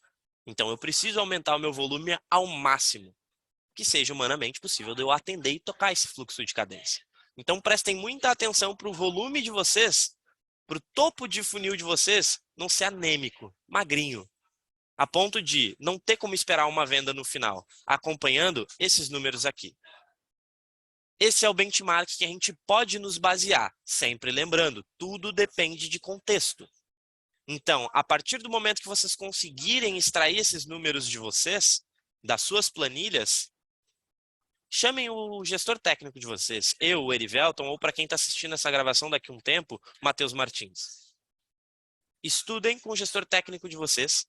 Então, eu preciso aumentar o meu volume ao máximo, que seja humanamente possível de eu atender e tocar esse fluxo de cadência. Então, prestem muita atenção para o volume de vocês, para o topo de funil de vocês não ser anêmico, magrinho, a ponto de não ter como esperar uma venda no final, acompanhando esses números aqui. Esse é o benchmark que a gente pode nos basear, sempre lembrando, tudo depende de contexto. Então, a partir do momento que vocês conseguirem extrair esses números de vocês, das suas planilhas, chamem o gestor técnico de vocês, eu, o Erivelton, ou para quem está assistindo essa gravação daqui a um tempo, Matheus Martins. Estudem com o gestor técnico de vocês,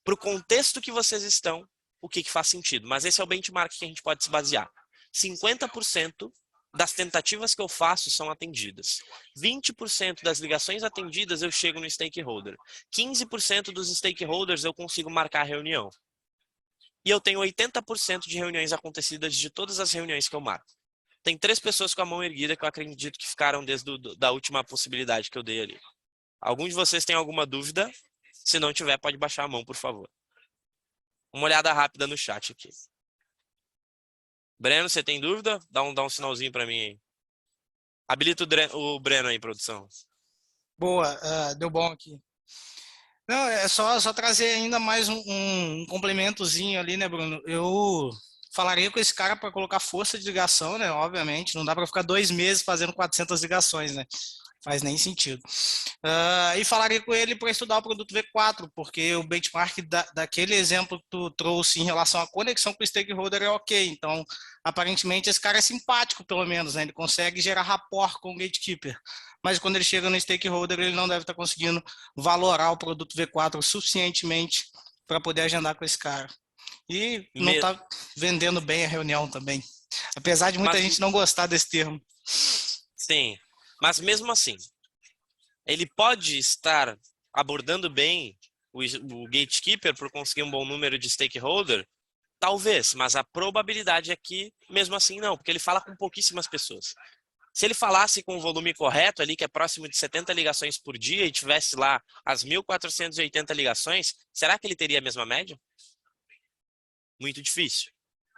para o contexto que vocês estão, o que faz sentido. Mas esse é o benchmark que a gente pode se basear. 50% das tentativas que eu faço são atendidas. 20% das ligações atendidas eu chego no stakeholder. 15% dos stakeholders eu consigo marcar a reunião. E eu tenho 80% de reuniões acontecidas de todas as reuniões que eu marco. Tem 3 pessoas com a mão erguida que eu acredito que ficaram desde a última possibilidade que eu dei ali. Algum de vocês tem alguma dúvida? Se não tiver, pode baixar a mão, por favor. Uma olhada rápida no chat aqui. Breno, você tem dúvida? Dá um sinalzinho para mim aí. Habilita o Breno aí, produção. Boa, deu bom aqui. Não, é só trazer ainda mais um complementozinho ali, né, Bruno? Eu falaria com esse cara para colocar força de ligação, né? Obviamente, não dá para ficar 2 meses fazendo 400 ligações, né? Faz nem sentido. E falaria com ele para estudar o produto V4, porque o benchmark daquele exemplo que tu trouxe em relação à conexão com o stakeholder é ok. Então, aparentemente, esse cara é simpático, pelo menos, né? Ele consegue gerar rapport com o gatekeeper. Mas quando ele chega no stakeholder, ele não deve estar conseguindo valorar o produto V4 suficientemente para poder agendar com esse cara. E não está vendendo bem a reunião também. Apesar de muita gente não gostar desse termo. Sim. Mas mesmo assim, ele pode estar abordando bem o gatekeeper por conseguir um bom número de stakeholder? Talvez, mas a probabilidade é que, mesmo assim, não, porque ele fala com pouquíssimas pessoas. Se ele falasse com o volume correto ali, que é próximo de 70 ligações por dia, e tivesse lá as 1.480 ligações, será que ele teria a mesma média? Muito difícil.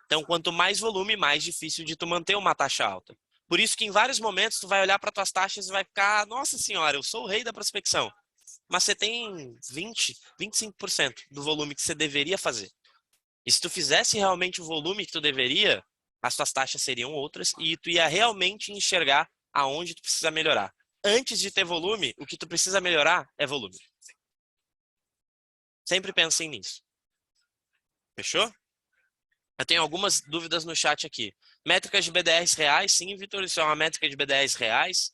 Então, quanto mais volume, mais difícil de tu manter uma taxa alta. Por isso que em vários momentos tu vai olhar para tuas taxas e vai ficar, nossa senhora, eu sou o rei da prospecção. Mas você tem 20, 25% do volume que você deveria fazer. E se tu fizesse realmente o volume que tu deveria, as tuas taxas seriam outras e tu ia realmente enxergar aonde tu precisa melhorar. Antes de ter volume, o que tu precisa melhorar é volume. Sempre pensem nisso. Fechou? Eu tenho algumas dúvidas no chat aqui. Métricas de BDRs reais. Sim, Vitor, isso é uma métrica de BDRs reais.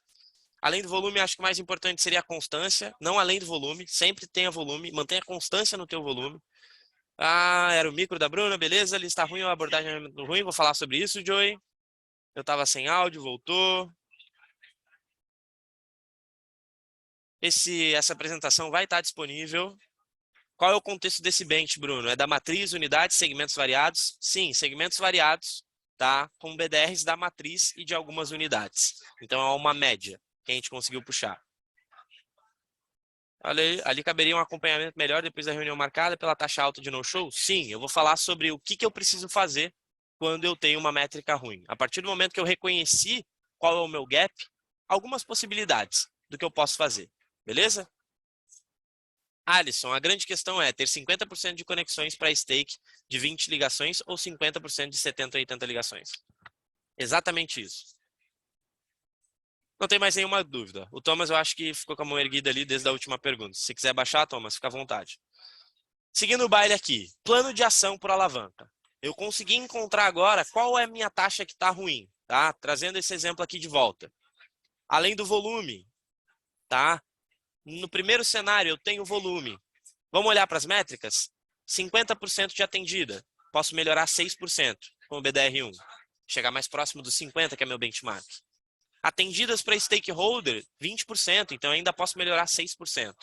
Além do volume, acho que o mais importante seria a constância. Não além do volume. Sempre tenha volume. Mantenha constância no teu volume. Ah, era o micro da Bruna, beleza. Lista ruim ou abordagem ruim. Vou falar sobre isso, Joey. Eu estava sem áudio, voltou. Essa apresentação vai estar disponível. Qual é o contexto desse bench, Bruno? É da matriz, unidades, segmentos variados? Sim, segmentos variados, tá? Com BDRs da matriz e de algumas unidades. Então, é uma média que a gente conseguiu puxar. Ali caberia um acompanhamento melhor depois da reunião marcada pela taxa alta de no-show? Sim, eu vou falar sobre o que eu preciso fazer quando eu tenho uma métrica ruim. A partir do momento que eu reconheci qual é o meu gap, algumas possibilidades do que eu posso fazer. Beleza? Alisson, a grande questão é ter 50% de conexões para stake de 20 ligações ou 50% de 70 ou 80 ligações. Exatamente isso. Não tem mais nenhuma dúvida. O Thomas, eu acho que ficou com a mão erguida ali desde a última pergunta. Se quiser baixar, Thomas, fica à vontade. Seguindo o baile aqui. Plano de ação por alavanca. Eu consegui encontrar agora qual é a minha taxa que está ruim. Tá? Trazendo esse exemplo aqui de volta. Além do volume. Tá? No primeiro cenário, eu tenho volume. Vamos olhar para as métricas? 50% de atendida. Posso melhorar 6% com o BDR1. Chegar mais próximo dos 50%, que é meu benchmark. Atendidas para stakeholder, 20%. Então, ainda posso melhorar 6%.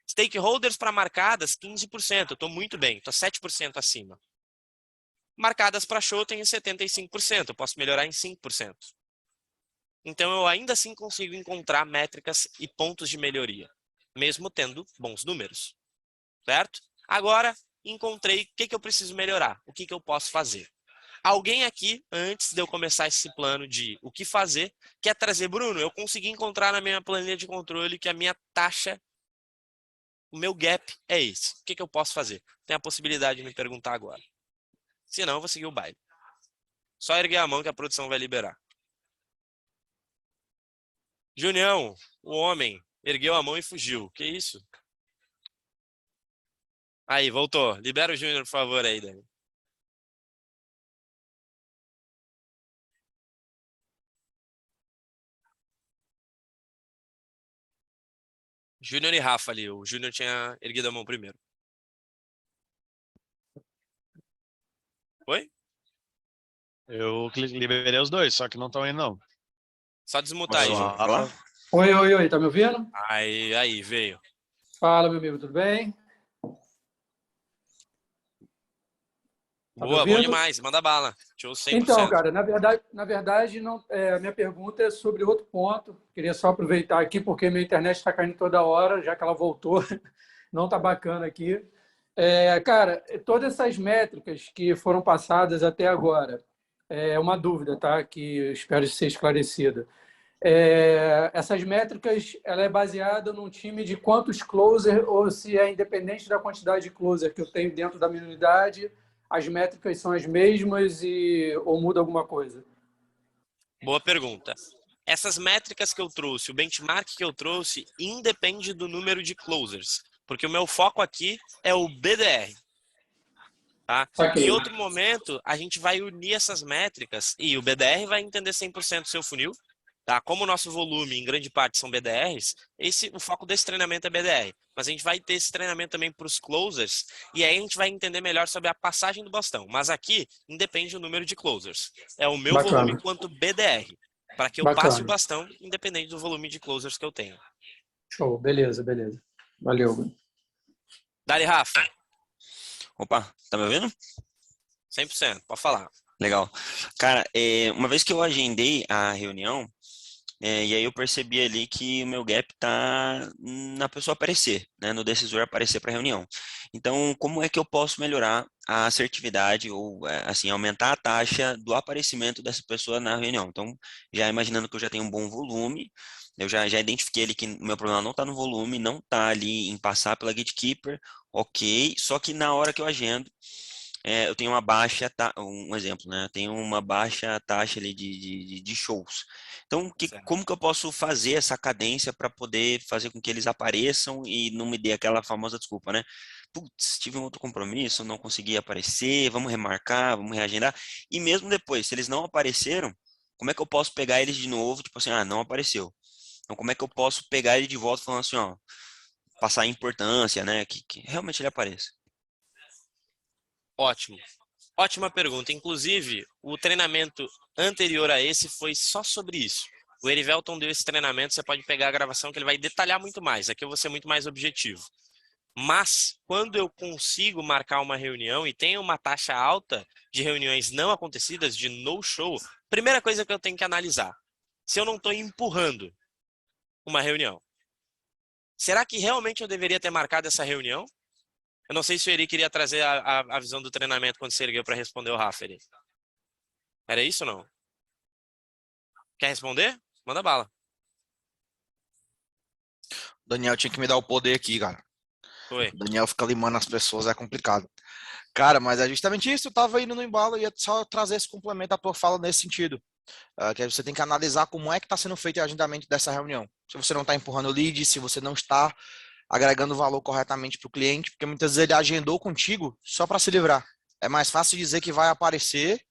Stakeholders para marcadas, 15%. Eu estou muito bem, estou 7% acima. Marcadas para show, tenho 75%. Eu posso melhorar em 5%. Então, eu ainda assim consigo encontrar métricas e pontos de melhoria, mesmo tendo bons números, certo? Agora, encontrei o que eu preciso melhorar, o que eu posso fazer. Alguém aqui, antes de eu começar esse plano de o que fazer, quer trazer, Bruno, eu consegui encontrar na minha planilha de controle que a minha taxa, o meu gap é esse. O que eu posso fazer? Tem a possibilidade de me perguntar agora. Se não, eu vou seguir o baile. Só erguer a mão que a produção vai liberar. Junião, o homem, ergueu a mão e fugiu. Que isso? Aí, voltou. Libera o Júnior, por favor, aí, Dani. Júnior e Rafa ali. O Júnior tinha erguido a mão primeiro. Oi? Eu liberei os dois, só que não estão indo, não. Só desmutar aí, Júnior. Oi, tá me ouvindo? Aí, veio. Fala, meu amigo, tudo bem? Boa, bom demais, manda bala. Show 100%. Então, cara, na verdade não, a minha pergunta é sobre outro ponto. Queria só aproveitar aqui, porque minha internet está caindo toda hora, já que ela voltou. Não está bacana aqui. Cara, todas essas métricas que foram passadas até agora, é uma dúvida, tá? Que eu espero ser esclarecida. Essas métricas, ela é baseada num time de quantos closer, ou se é independente da quantidade de closer que eu tenho dentro da minha unidade, as métricas são as mesmas ou muda alguma coisa? Boa pergunta. Essas métricas que eu trouxe, o benchmark que eu trouxe, independe do número de closers, porque o meu foco aqui é o BDR. Tá? Okay. Em outro momento, a gente vai unir essas métricas e o BDR vai entender 100% do seu funil. Tá? Como o nosso volume, em grande parte, são BDRs, o foco desse treinamento é BDR. Mas a gente vai ter esse treinamento também para os closers, e aí a gente vai entender melhor sobre a passagem do bastão. Mas aqui, independe do número de closers. É o meu volume quanto BDR, para que eu passe o bastão, independente do volume de closers que eu tenho. Show, beleza. Valeu. Dali, Rafa. Opa, tá me ouvindo? 100%, pode falar. Legal. Cara, uma vez que eu agendei a reunião, e aí eu percebi ali que o meu gap tá na pessoa aparecer, né, no decisor aparecer para a reunião. Então, como é que eu posso melhorar a assertividade ou, assim, aumentar a taxa do aparecimento dessa pessoa na reunião? Então, já imaginando que eu já tenho um bom volume, eu já identifiquei ali que o meu problema não está no volume, não está ali em passar pela gatekeeper, ok, só que na hora que eu agendo, eu tenho uma baixa, um exemplo, né? Eu tenho uma baixa taxa ali de shows. Então, como que eu posso fazer essa cadência para poder fazer com que eles apareçam e não me dê aquela famosa desculpa, né? Putz, tive um outro compromisso, não consegui aparecer, vamos remarcar, vamos reagendar. E mesmo depois, se eles não apareceram, como é que eu posso pegar eles de novo? Tipo assim, não apareceu. Então, como é que eu posso pegar ele de volta falando assim, ó, passar a importância, né? Que realmente ele apareça. Ótimo. Ótima pergunta. Inclusive, o treinamento anterior a esse foi só sobre isso. O Erivelton deu esse treinamento, você pode pegar a gravação que ele vai detalhar muito mais. Aqui eu vou ser muito mais objetivo. Mas, quando eu consigo marcar uma reunião e tenho uma taxa alta de reuniões não acontecidas, de no-show, primeira coisa que eu tenho que analisar, se eu não estou empurrando uma reunião. Será que realmente eu deveria ter marcado essa reunião? Eu não sei se o Eri queria trazer a visão do treinamento quando se ergueu para responder o Rafa. Eri. Era isso ou não? Quer responder? Manda bala. Daniel tinha que me dar o poder aqui, cara. Foi. O Daniel fica limando as pessoas, é complicado. Cara, mas é justamente isso, eu tava indo no embalo e ia só trazer esse complemento à tua fala nesse sentido. Que você tem que analisar como é que está sendo feito o agendamento dessa reunião. Se você não está empurrando o lead, se você não está agregando valor corretamente para o cliente, porque muitas vezes ele agendou contigo só para se livrar. É mais fácil dizer que vai aparecer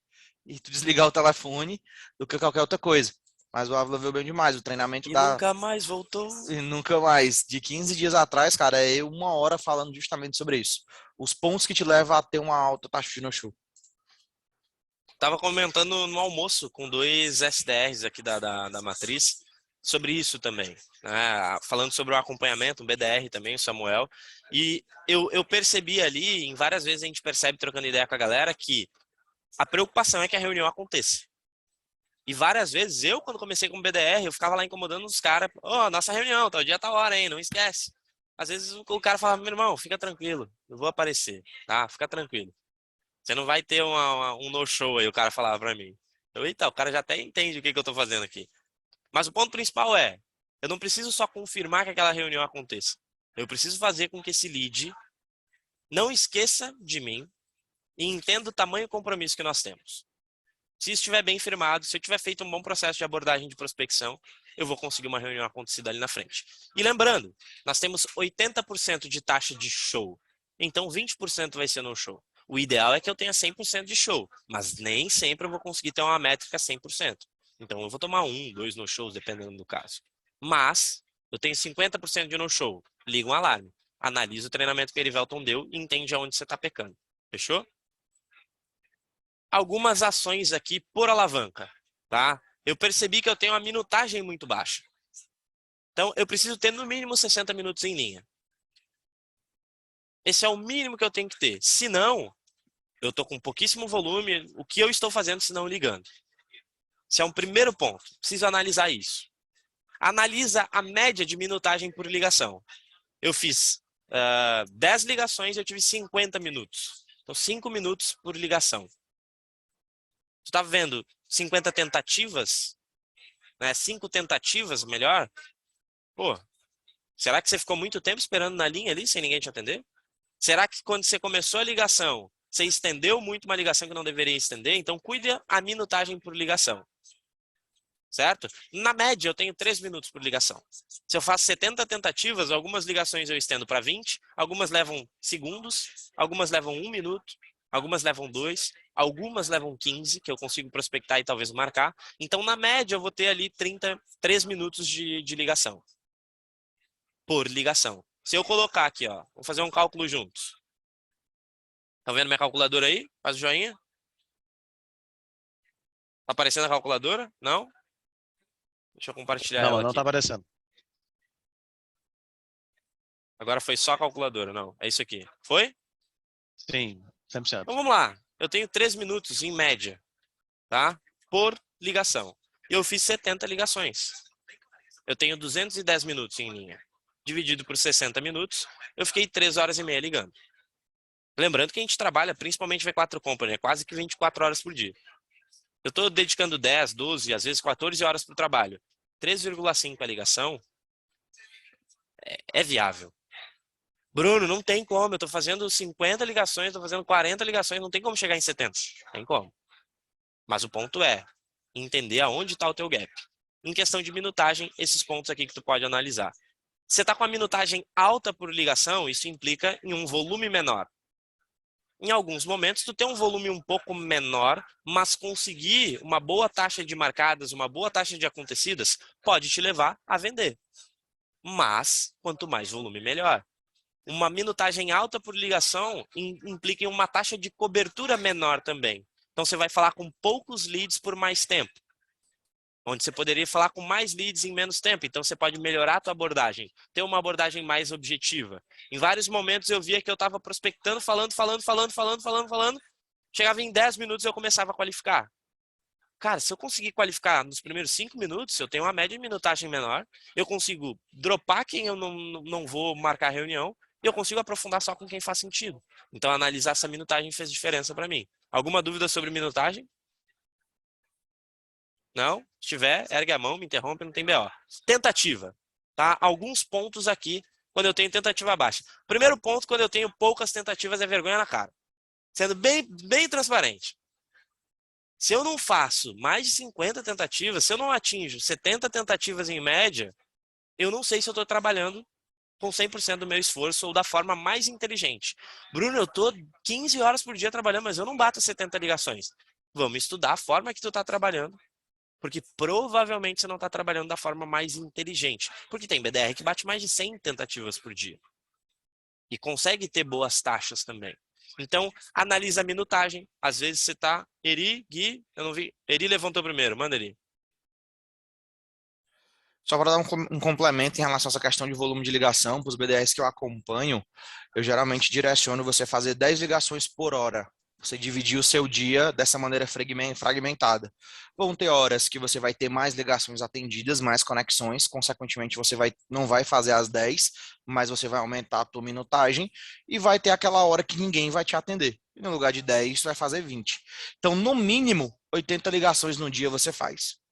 e tu desligar o telefone do que qualquer outra coisa. Mas o Ávila veio bem demais, o treinamento nunca mais voltou. E nunca mais. De 15 dias atrás, cara, é eu 1 hora falando justamente sobre isso. Os pontos que te levam a ter uma alta taxa de no-show. Tava comentando no almoço com 2 SDRs aqui da Matriz sobre isso também, né? Falando sobre o acompanhamento, um BDR também, o Samuel, e eu percebi ali, em várias vezes a gente percebe trocando ideia com a galera, que a preocupação é que a reunião aconteça. E várias vezes eu, quando comecei com BDR, eu ficava lá incomodando os caras, nossa reunião, tal dia, tal hora, hein, não esquece. Às vezes o cara falava, meu irmão, fica tranquilo, eu vou aparecer, tá? Fica tranquilo. Você não vai ter um no-show aí, o cara falava pra mim. Eita, o cara já até entende o que eu tô fazendo aqui. Mas o ponto principal é, eu não preciso só confirmar que aquela reunião aconteça. Eu preciso fazer com que esse lead não esqueça de mim e entenda o tamanho compromisso que nós temos. Se estiver bem firmado, se eu tiver feito um bom processo de abordagem de prospecção, eu vou conseguir uma reunião acontecida ali na frente. E lembrando, nós temos 80% de taxa de show. Então 20% vai ser no show. O ideal é que eu tenha 100% de show, mas nem sempre eu vou conseguir ter uma métrica 100%. Então eu vou tomar 1, 2 no-shows, dependendo do caso. Mas eu tenho 50% de no-show. Liga um alarme. Analisa o treinamento que o Erivelton deu e entende aonde você está pecando. Fechou? Algumas ações aqui por alavanca, tá? Eu percebi que eu tenho uma minutagem muito baixa. Então eu preciso ter no mínimo 60 minutos em linha. Esse é o mínimo que eu tenho que ter. Se não, eu estou com pouquíssimo volume. O que eu estou fazendo se não ligando? Esse é um primeiro ponto. Preciso analisar isso. Analisa a média de minutagem por ligação. Eu fiz 10 ligações e eu tive 50 minutos. Então 5 minutos por ligação. Você está vendo 50 tentativas? Né? 5 tentativas, melhor? Pô, será que você ficou muito tempo esperando na linha ali sem ninguém te atender? Será que quando você começou a ligação, você estendeu muito uma ligação que não deveria estender? Então, cuide a minutagem por ligação. Certo? Na média, eu tenho 3 minutos por ligação. Se eu faço 70 tentativas, algumas ligações eu estendo para 20, algumas levam segundos, algumas levam 1 minuto, algumas levam 2, algumas levam 15, que eu consigo prospectar e talvez marcar. Então, na média, eu vou ter ali 3 minutos de ligação. Por ligação. Se eu colocar aqui, ó, vamos fazer um cálculo juntos. Tá vendo minha calculadora aí? Faz o joinha. Tá aparecendo a calculadora? Não? Deixa eu compartilhar ela aqui. Não tá aparecendo. Agora foi só a calculadora, não. É isso aqui. Foi? Sim, 100%. Então vamos lá. Eu tenho 3 minutos em média, tá? Por ligação. E eu fiz 70 ligações. Eu tenho 210 minutos em linha. Dividido por 60 minutos, eu fiquei 3 horas e meia ligando. Lembrando que a gente trabalha principalmente V4 Company, quase que 24 horas por dia. Eu estou dedicando 10, 12, às vezes 14 horas para o trabalho. 3,5 a ligação é viável. Bruno, não tem como, eu tô fazendo 50 ligações, tô fazendo 40 ligações, não tem como chegar em 70. Tem como. Mas o ponto é entender aonde está o teu gap. Em questão de minutagem, esses pontos aqui que tu pode analisar. Você está com a minutagem alta por ligação, isso implica em um volume menor. Em alguns momentos, tu tem um volume um pouco menor, mas conseguir uma boa taxa de marcadas, uma boa taxa de acontecidas, pode te levar a vender. Mas, quanto mais volume, melhor. Uma minutagem alta por ligação implica em uma taxa de cobertura menor também. Então, você vai falar com poucos leads por mais tempo. Onde você poderia falar com mais leads em menos tempo. Então, você pode melhorar a tua abordagem. Ter uma abordagem mais objetiva. Em vários momentos, eu via que eu estava prospectando, falando. Chegava em 10 minutos, eu começava a qualificar. Cara, se eu conseguir qualificar nos primeiros 5 minutos, eu tenho uma média de minutagem menor. Eu consigo dropar quem eu não vou marcar reunião. E eu consigo aprofundar só com quem faz sentido. Então, analisar essa minutagem fez diferença para mim. Alguma dúvida sobre minutagem? Não? Se tiver, ergue a mão, me interrompe, não tem BO. Tentativa. Tá? Alguns pontos aqui, quando eu tenho tentativa baixa. Primeiro ponto, quando eu tenho poucas tentativas, é vergonha na cara. Sendo bem transparente. Se eu não faço mais de 50 tentativas, se eu não atinjo 70 tentativas em média, eu não sei se eu estou trabalhando com 100% do meu esforço ou da forma mais inteligente. Bruno, eu estou 15 horas por dia trabalhando, mas eu não bato 70 ligações. Vamos estudar a forma que tu está trabalhando, porque provavelmente você não está trabalhando da forma mais inteligente. Porque tem BDR que bate mais de 100 tentativas por dia. E consegue ter boas taxas também. Então, analisa a minutagem. Às vezes você está... Eri, Gui, eu não vi. Eri levantou primeiro, manda Eri. Só para dar um complemento em relação a essa questão de volume de ligação, para os BDRs que eu acompanho, eu geralmente direciono você a fazer 10 ligações por hora. Você dividir o seu dia dessa maneira fragmentada. Vão ter horas que você vai ter mais ligações atendidas, mais conexões, consequentemente você não vai fazer as 10, mas você vai aumentar a tua minutagem e vai ter aquela hora que ninguém vai te atender. E no lugar de 10, você vai fazer 20. Então, no mínimo, 80 ligações no dia você faz.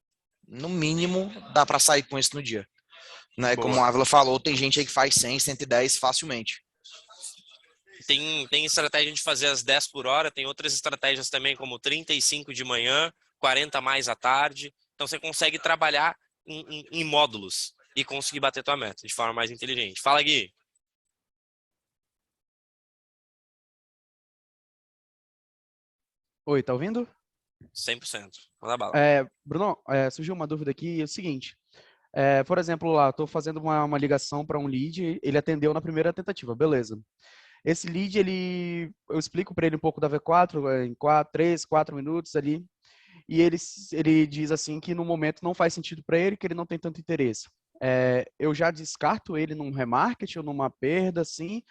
No mínimo, dá para sair com isso no dia. Né? Como a Ávila falou, tem gente aí que faz 100, 110 facilmente. Tem estratégia de fazer as 10 por hora, tem outras estratégias também, como 35 de manhã, 40 mais à tarde. Então, você consegue trabalhar em módulos e conseguir bater tua meta de forma mais inteligente. Fala, Gui. Oi, tá ouvindo? 100%. Manda bala. Bruno, surgiu uma dúvida aqui, é o seguinte. Por exemplo, lá, estou fazendo uma ligação para um lead, ele atendeu na primeira tentativa, beleza. Esse lead, eu explico para ele um pouco da V4, em 3, 4 minutos ali, e ele diz assim que no momento não faz sentido para ele, que ele não tem tanto interesse. Eu já descarto ele num remarket ou numa perda, assim,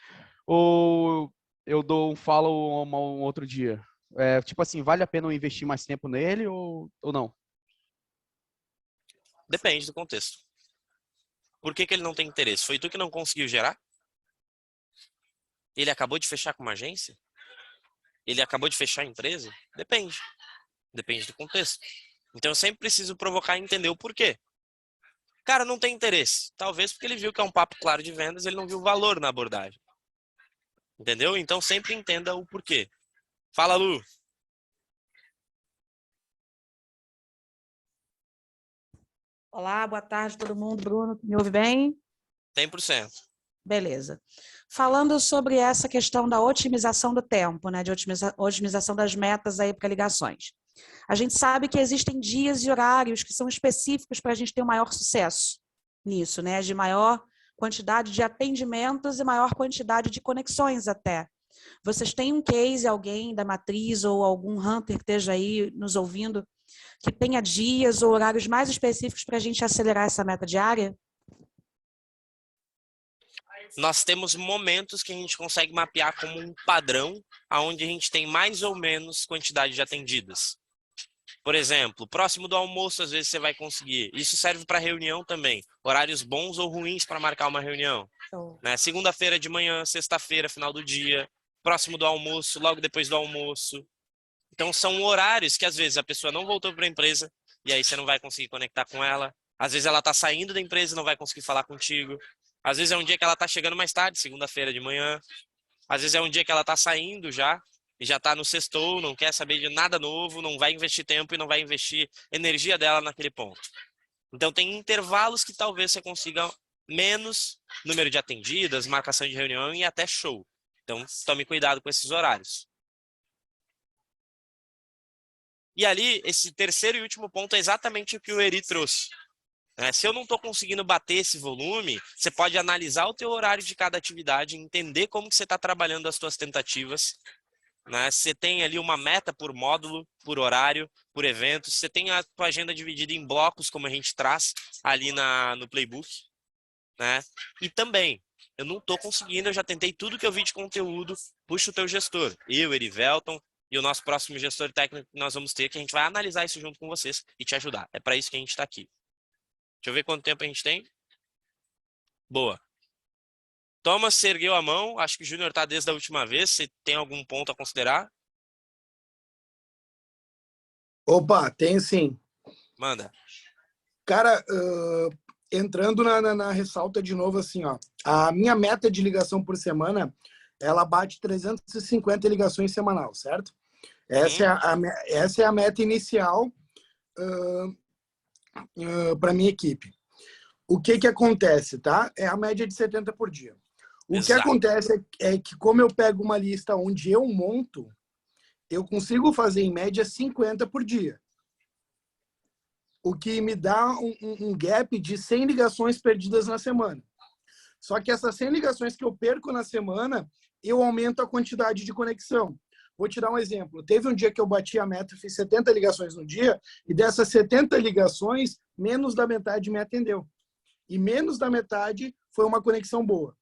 ou eu dou um follow um outro dia? Tipo assim, vale a pena eu investir mais tempo nele ou não? Depende do contexto. Por que ele não tem interesse? Foi tu que não conseguiu gerar? Ele acabou de fechar com uma agência? Ele acabou de fechar a empresa? Depende. Depende do contexto. Então eu sempre preciso provocar e entender o porquê. Cara, não tem interesse. Talvez porque ele viu que é um papo claro de vendas, ele não viu valor na abordagem. Entendeu? Então sempre entenda o porquê. Fala, Lu. Olá, boa tarde todo mundo. Bruno, me ouve bem? 100%. Beleza. Falando sobre essa questão da otimização do tempo, né, de otimização das metas aí para ligações. A gente sabe que existem dias e horários que são específicos para a gente ter um maior sucesso nisso, né, de maior quantidade de atendimentos e maior quantidade de conexões até. Vocês têm um case, alguém da matriz ou algum hunter que esteja aí nos ouvindo, que tenha dias ou horários mais específicos para a gente acelerar essa meta diária? Nós temos momentos que a gente consegue mapear como um padrão, onde a gente tem mais ou menos quantidade de atendidas. Por exemplo, próximo do almoço, às vezes você vai conseguir. Isso serve para reunião também. Horários bons ou ruins para marcar uma reunião. Né? Segunda-feira de manhã, sexta-feira, final do dia, próximo do almoço, logo depois do almoço. Então, são horários que, às vezes, a pessoa não voltou para a empresa e aí você não vai conseguir conectar com ela. Às vezes, ela está saindo da empresa e não vai conseguir falar contigo. Às vezes é um dia que ela tá chegando mais tarde, segunda-feira de manhã. Às vezes é um dia que ela tá saindo já, e já tá no sextou, não quer saber de nada novo, não vai investir tempo e não vai investir energia dela naquele ponto. Então tem intervalos que talvez você consiga menos número de atendidas, marcação de reunião e até show. Então tome cuidado com esses horários. E ali, esse terceiro e último ponto é exatamente o que o Eri trouxe. Se eu não estou conseguindo bater esse volume, você pode analisar o teu horário de cada atividade, entender como que você está trabalhando as suas tentativas. Você tem ali uma meta por módulo, por horário, por evento. Você tem a tua agenda dividida em blocos, como a gente traz ali no playbook. E também, eu não estou conseguindo, eu já tentei tudo que eu vi de conteúdo, puxa o teu gestor. Eu, Erivelton e o nosso próximo gestor técnico que nós vamos ter, que a gente vai analisar isso junto com vocês e te ajudar. É para isso que a gente está aqui. Deixa eu ver quanto tempo a gente tem. Boa. Thomas, você ergueu a mão. Acho que o Júnior está desde a última vez. Você tem algum ponto a considerar? Opa, tenho sim. Manda. Cara, entrando na ressalta de novo, assim, ó. A minha meta de ligação por semana, ela bate 350 ligações semanal, certo? Essa é a meta inicial para minha equipe. O que acontece, tá? É a média de 70 por dia. O que acontece é que, como eu pego uma lista onde eu monto, eu consigo fazer, em média, 50 por dia. O que me dá um gap de 100 ligações perdidas na semana. Só que essas 100 ligações que eu perco na semana, eu aumento a quantidade de conexão. Vou te dar um exemplo. Teve um dia que eu bati a meta, fiz 70 ligações no dia, e dessas 70 ligações, menos da metade me atendeu. E menos da metade foi uma conexão boa.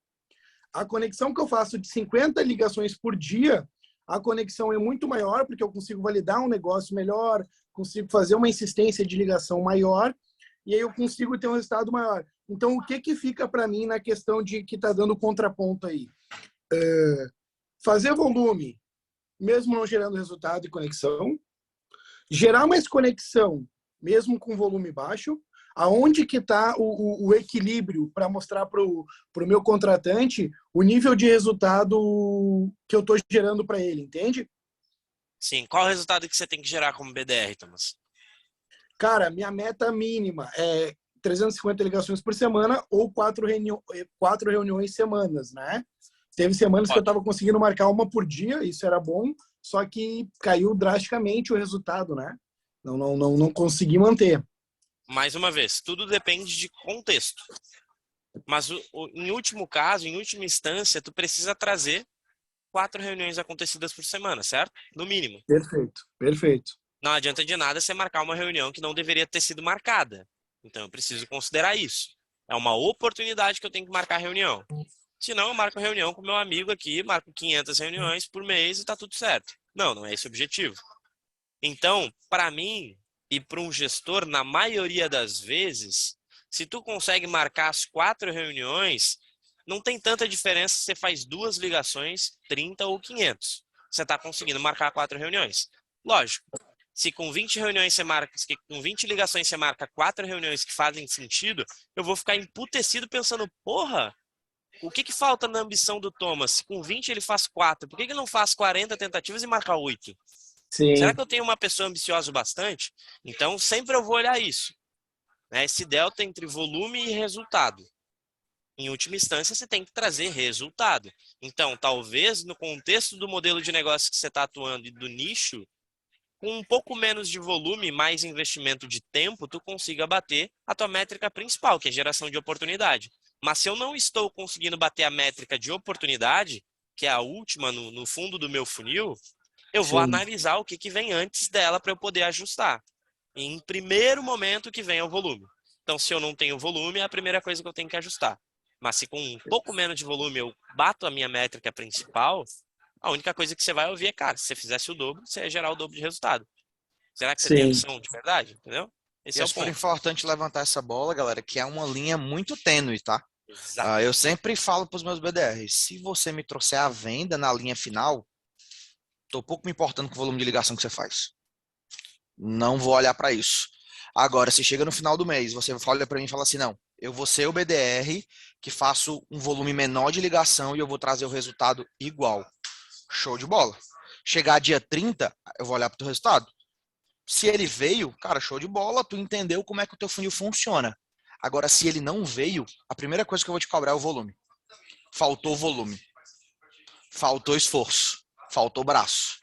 A conexão que eu faço de 50 ligações por dia, a conexão é muito maior, porque eu consigo validar um negócio melhor, consigo fazer uma insistência de ligação maior, e aí eu consigo ter um resultado maior. Então, o que fica para mim na questão de que está dando contraponto aí? Fazer volume, mesmo não gerando resultado e conexão. Gerar mais conexão, mesmo com volume baixo. Aonde que está o equilíbrio para mostrar para o meu contratante o nível de resultado que eu estou gerando para ele, entende? Sim. Qual o resultado que você tem que gerar como BDR, Thomas? Cara, minha meta mínima é 350 ligações por semana ou 4 reuniões semanas, né? Teve semanas que eu estava conseguindo marcar uma por dia, isso era bom, só que caiu drasticamente o resultado, né? Não consegui manter. Mais uma vez, tudo depende de contexto. Mas, em último caso, em última instância, tu precisa trazer 4 reuniões acontecidas por semana, certo? No mínimo. Perfeito, perfeito. Não adianta de nada você marcar uma reunião que não deveria ter sido marcada. Então, eu preciso considerar isso. É uma oportunidade que eu tenho que marcar reunião. Se não, eu marco reunião com meu amigo aqui, marco 500 reuniões por mês e tá tudo certo. Não é esse o objetivo. Então, para mim e para um gestor, na maioria das vezes, se tu consegue marcar as 4 reuniões, não tem tanta diferença se você faz 2 ligações, 30 ou 500. Você está conseguindo marcar 4 reuniões. Lógico, se com 20 reuniões você marca, se com 20 ligações você marca 4 reuniões que fazem sentido, eu vou ficar emputecido pensando, porra, o que falta na ambição do Thomas? Se com 20 ele faz 4, por que ele não faz 40 tentativas e marca 8? Sim. Será que eu tenho uma pessoa ambiciosa bastante? Então, sempre eu vou olhar isso. Esse delta entre volume e resultado. Em última instância, você tem que trazer resultado. Então, talvez, no contexto do modelo de negócio que você está atuando e do nicho, com um pouco menos de volume, mais investimento de tempo, tu consiga bater a tua métrica principal, que é geração de oportunidade. Mas se eu não estou conseguindo bater a métrica de oportunidade, que é a última no fundo do meu funil, eu vou analisar o que vem antes dela para eu poder ajustar. E em primeiro momento que vem é o volume. Então, se eu não tenho volume, é a primeira coisa que eu tenho que ajustar. Mas se com um pouco menos de volume eu bato a minha métrica principal, a única coisa que você vai ouvir é, cara, se você fizesse o dobro, você ia gerar o dobro de resultado. Será que você tem ambição de verdade? Entendeu? Esse é o ponto. É importante levantar essa bola, galera, que é uma linha muito tênue, tá? Eu sempre falo para os meus BDRs, se você me trouxer a venda na linha final, tô pouco me importando com o volume de ligação que você faz. Não vou olhar para isso. Agora, se chega no final do mês, você olha para mim e fala assim, não, eu vou ser o BDR que faço um volume menor de ligação e eu vou trazer o resultado igual. Show de bola. Chegar dia 30, eu vou olhar para o teu resultado. Se ele veio, cara, show de bola, tu entendeu como é que o teu funil funciona. Agora, se ele não veio, a primeira coisa que eu vou te cobrar é o volume. Faltou volume. Faltou esforço. Faltou braço.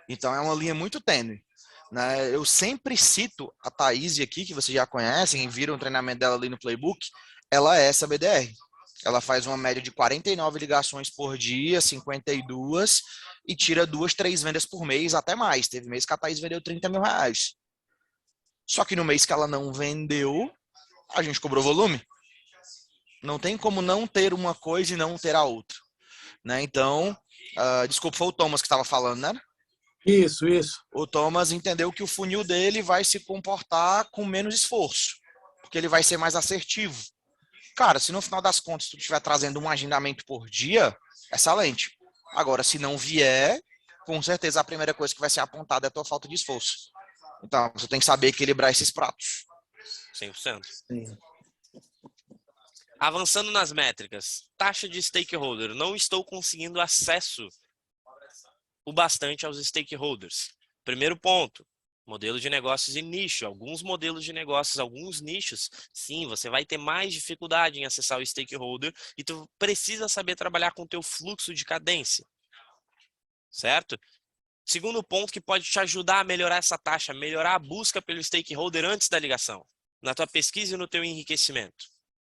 Então, é uma linha muito tênue. Né? Eu sempre cito a Thaís aqui, que vocês já conhecem, viram o treinamento dela ali no Playbook. Ela é essa BDR. Ela faz uma média de 49 ligações por dia, 52, e tira 2, 3 vendas por mês, até mais. Teve mês que a Thaís vendeu 30 mil reais. Só que no mês que ela não vendeu, a gente cobrou volume. Não tem como não ter uma coisa e não ter a outra. Né? Então, desculpa, foi o Thomas que estava falando, né? Isso. O Thomas entendeu que o funil dele vai se comportar com menos esforço, porque ele vai ser mais assertivo. Cara, se no final das contas tu estiver trazendo um agendamento por dia, excelente. Agora, se não vier, com certeza a primeira coisa que vai ser apontada é a tua falta de esforço. Então, você tem que saber equilibrar esses pratos. 100%. Sim. Avançando nas métricas, taxa de stakeholder. Não estou conseguindo acesso o bastante aos stakeholders. Primeiro ponto, modelo de negócios e nicho. Alguns modelos de negócios, alguns nichos, sim, você vai ter mais dificuldade em acessar o stakeholder e tu precisa saber trabalhar com o teu fluxo de cadência. Certo? Segundo ponto que pode te ajudar a melhorar essa taxa, melhorar a busca pelo stakeholder antes da ligação, na tua pesquisa e no teu enriquecimento.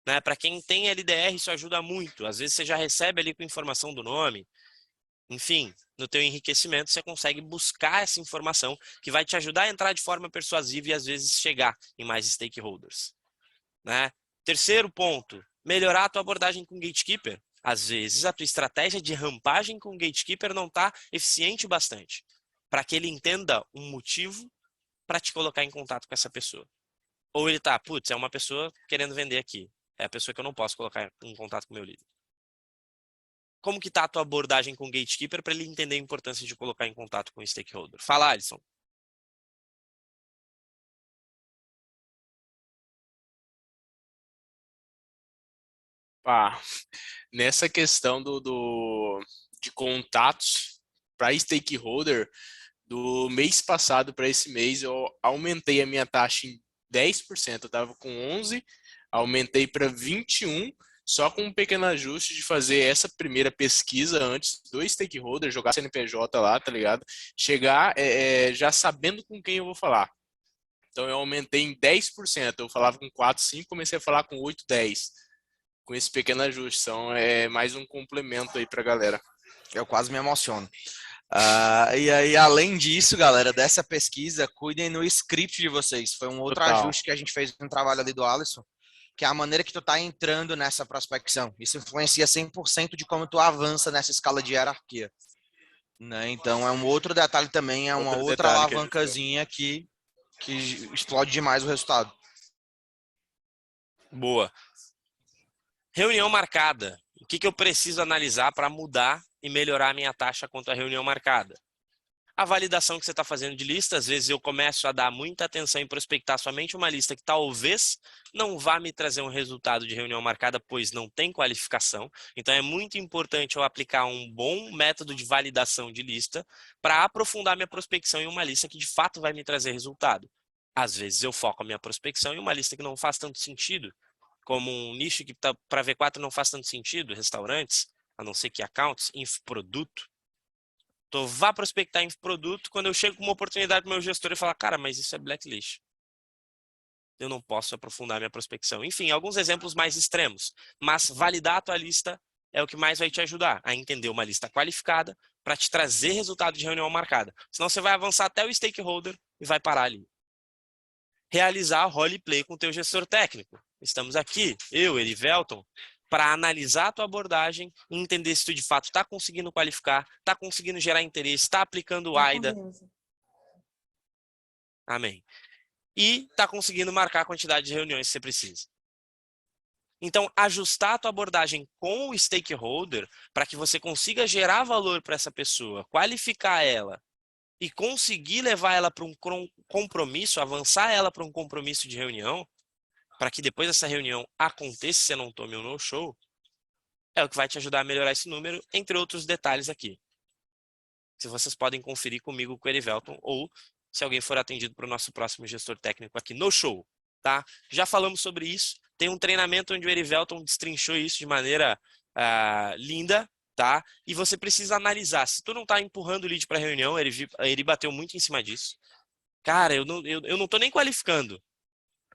Né? Para quem tem LDR, isso ajuda muito. Às vezes você já recebe ali com informação do nome. Enfim, no teu enriquecimento você consegue buscar essa informação que vai te ajudar a entrar de forma persuasiva e às vezes chegar em mais stakeholders. Né? Terceiro ponto, melhorar a tua abordagem com gatekeeper. Às vezes a tua estratégia de rampagem com gatekeeper não está eficiente o bastante para que ele entenda um motivo para te colocar em contato com essa pessoa. Ou ele tá, putz, é uma pessoa querendo vender aqui. É a pessoa que eu não posso colocar em contato com o meu líder. Como que tá a tua abordagem com o gatekeeper para ele entender a importância de colocar em contato com o stakeholder? Fala, Alisson. Nessa questão de contatos para stakeholder, do mês passado para esse mês, eu aumentei a minha taxa em 10%. Eu estava com 11%, aumentei para 21%, só com um pequeno ajuste de fazer essa primeira pesquisa antes do stakeholder, jogar CNPJ lá, tá ligado? Chegar já sabendo com quem eu vou falar. Então eu aumentei em 10%. Eu falava com 4, 5, comecei a falar com 8, 10. Com esse pequeno ajuste. Então é mais um complemento aí pra galera. Eu quase me emociono. E aí, além disso, galera, dessa pesquisa, cuidem no script de vocês. Foi um outro ajuste que a gente fez no trabalho ali do Alisson, que é a maneira que tu tá entrando nessa prospecção. Isso influencia 100% de como tu avança nessa escala de hierarquia. Né? Então, é um outro detalhe também, é uma outra alavancazinha que explode demais o resultado. Boa. Reunião marcada. O que eu preciso analisar para mudar e melhorar a minha taxa quanto à reunião marcada? A validação que você está fazendo de lista, às vezes eu começo a dar muita atenção em prospectar somente uma lista que talvez não vá me trazer um resultado de reunião marcada, pois não tem qualificação. Então é muito importante eu aplicar um bom método de validação de lista para aprofundar minha prospecção em uma lista que de fato vai me trazer resultado. Às vezes eu foco a minha prospecção em uma lista que não faz tanto sentido, como um nicho que para V4 não faz tanto sentido, restaurantes, a não ser que accounts, infoproduto. Então, vá prospectar infoproduto, quando eu chego com uma oportunidade para o meu gestor e falar, cara, mas isso é blacklist. Eu não posso aprofundar minha prospecção. Enfim, alguns exemplos mais extremos. Mas validar a tua lista é o que mais vai te ajudar a entender uma lista qualificada para te trazer resultado de reunião marcada. Senão você vai avançar até o stakeholder e vai parar ali. Realizar roleplay com o teu gestor técnico. Estamos aqui, eu, Elivelton, para analisar a tua abordagem e entender se tu de fato está conseguindo qualificar, está conseguindo gerar interesse, está aplicando o AIDA. Amém. E está conseguindo marcar a quantidade de reuniões que você precisa. Então, ajustar a tua abordagem com o stakeholder para que você consiga gerar valor para essa pessoa, qualificar ela e conseguir levar ela para um compromisso, avançar ela para um compromisso de reunião, para que depois dessa reunião aconteça, você não tome um no-show, é o que vai te ajudar a melhorar esse número, entre outros detalhes aqui. Se vocês podem conferir comigo com o Erivelton, ou se alguém for atendido para o nosso próximo gestor técnico aqui no show, tá? Já falamos sobre isso, tem um treinamento onde o Erivelton destrinchou isso de maneira linda, tá? E você precisa analisar, se tu não tá empurrando o lead para reunião, ele bateu muito em cima disso. Cara, eu não tô nem qualificando.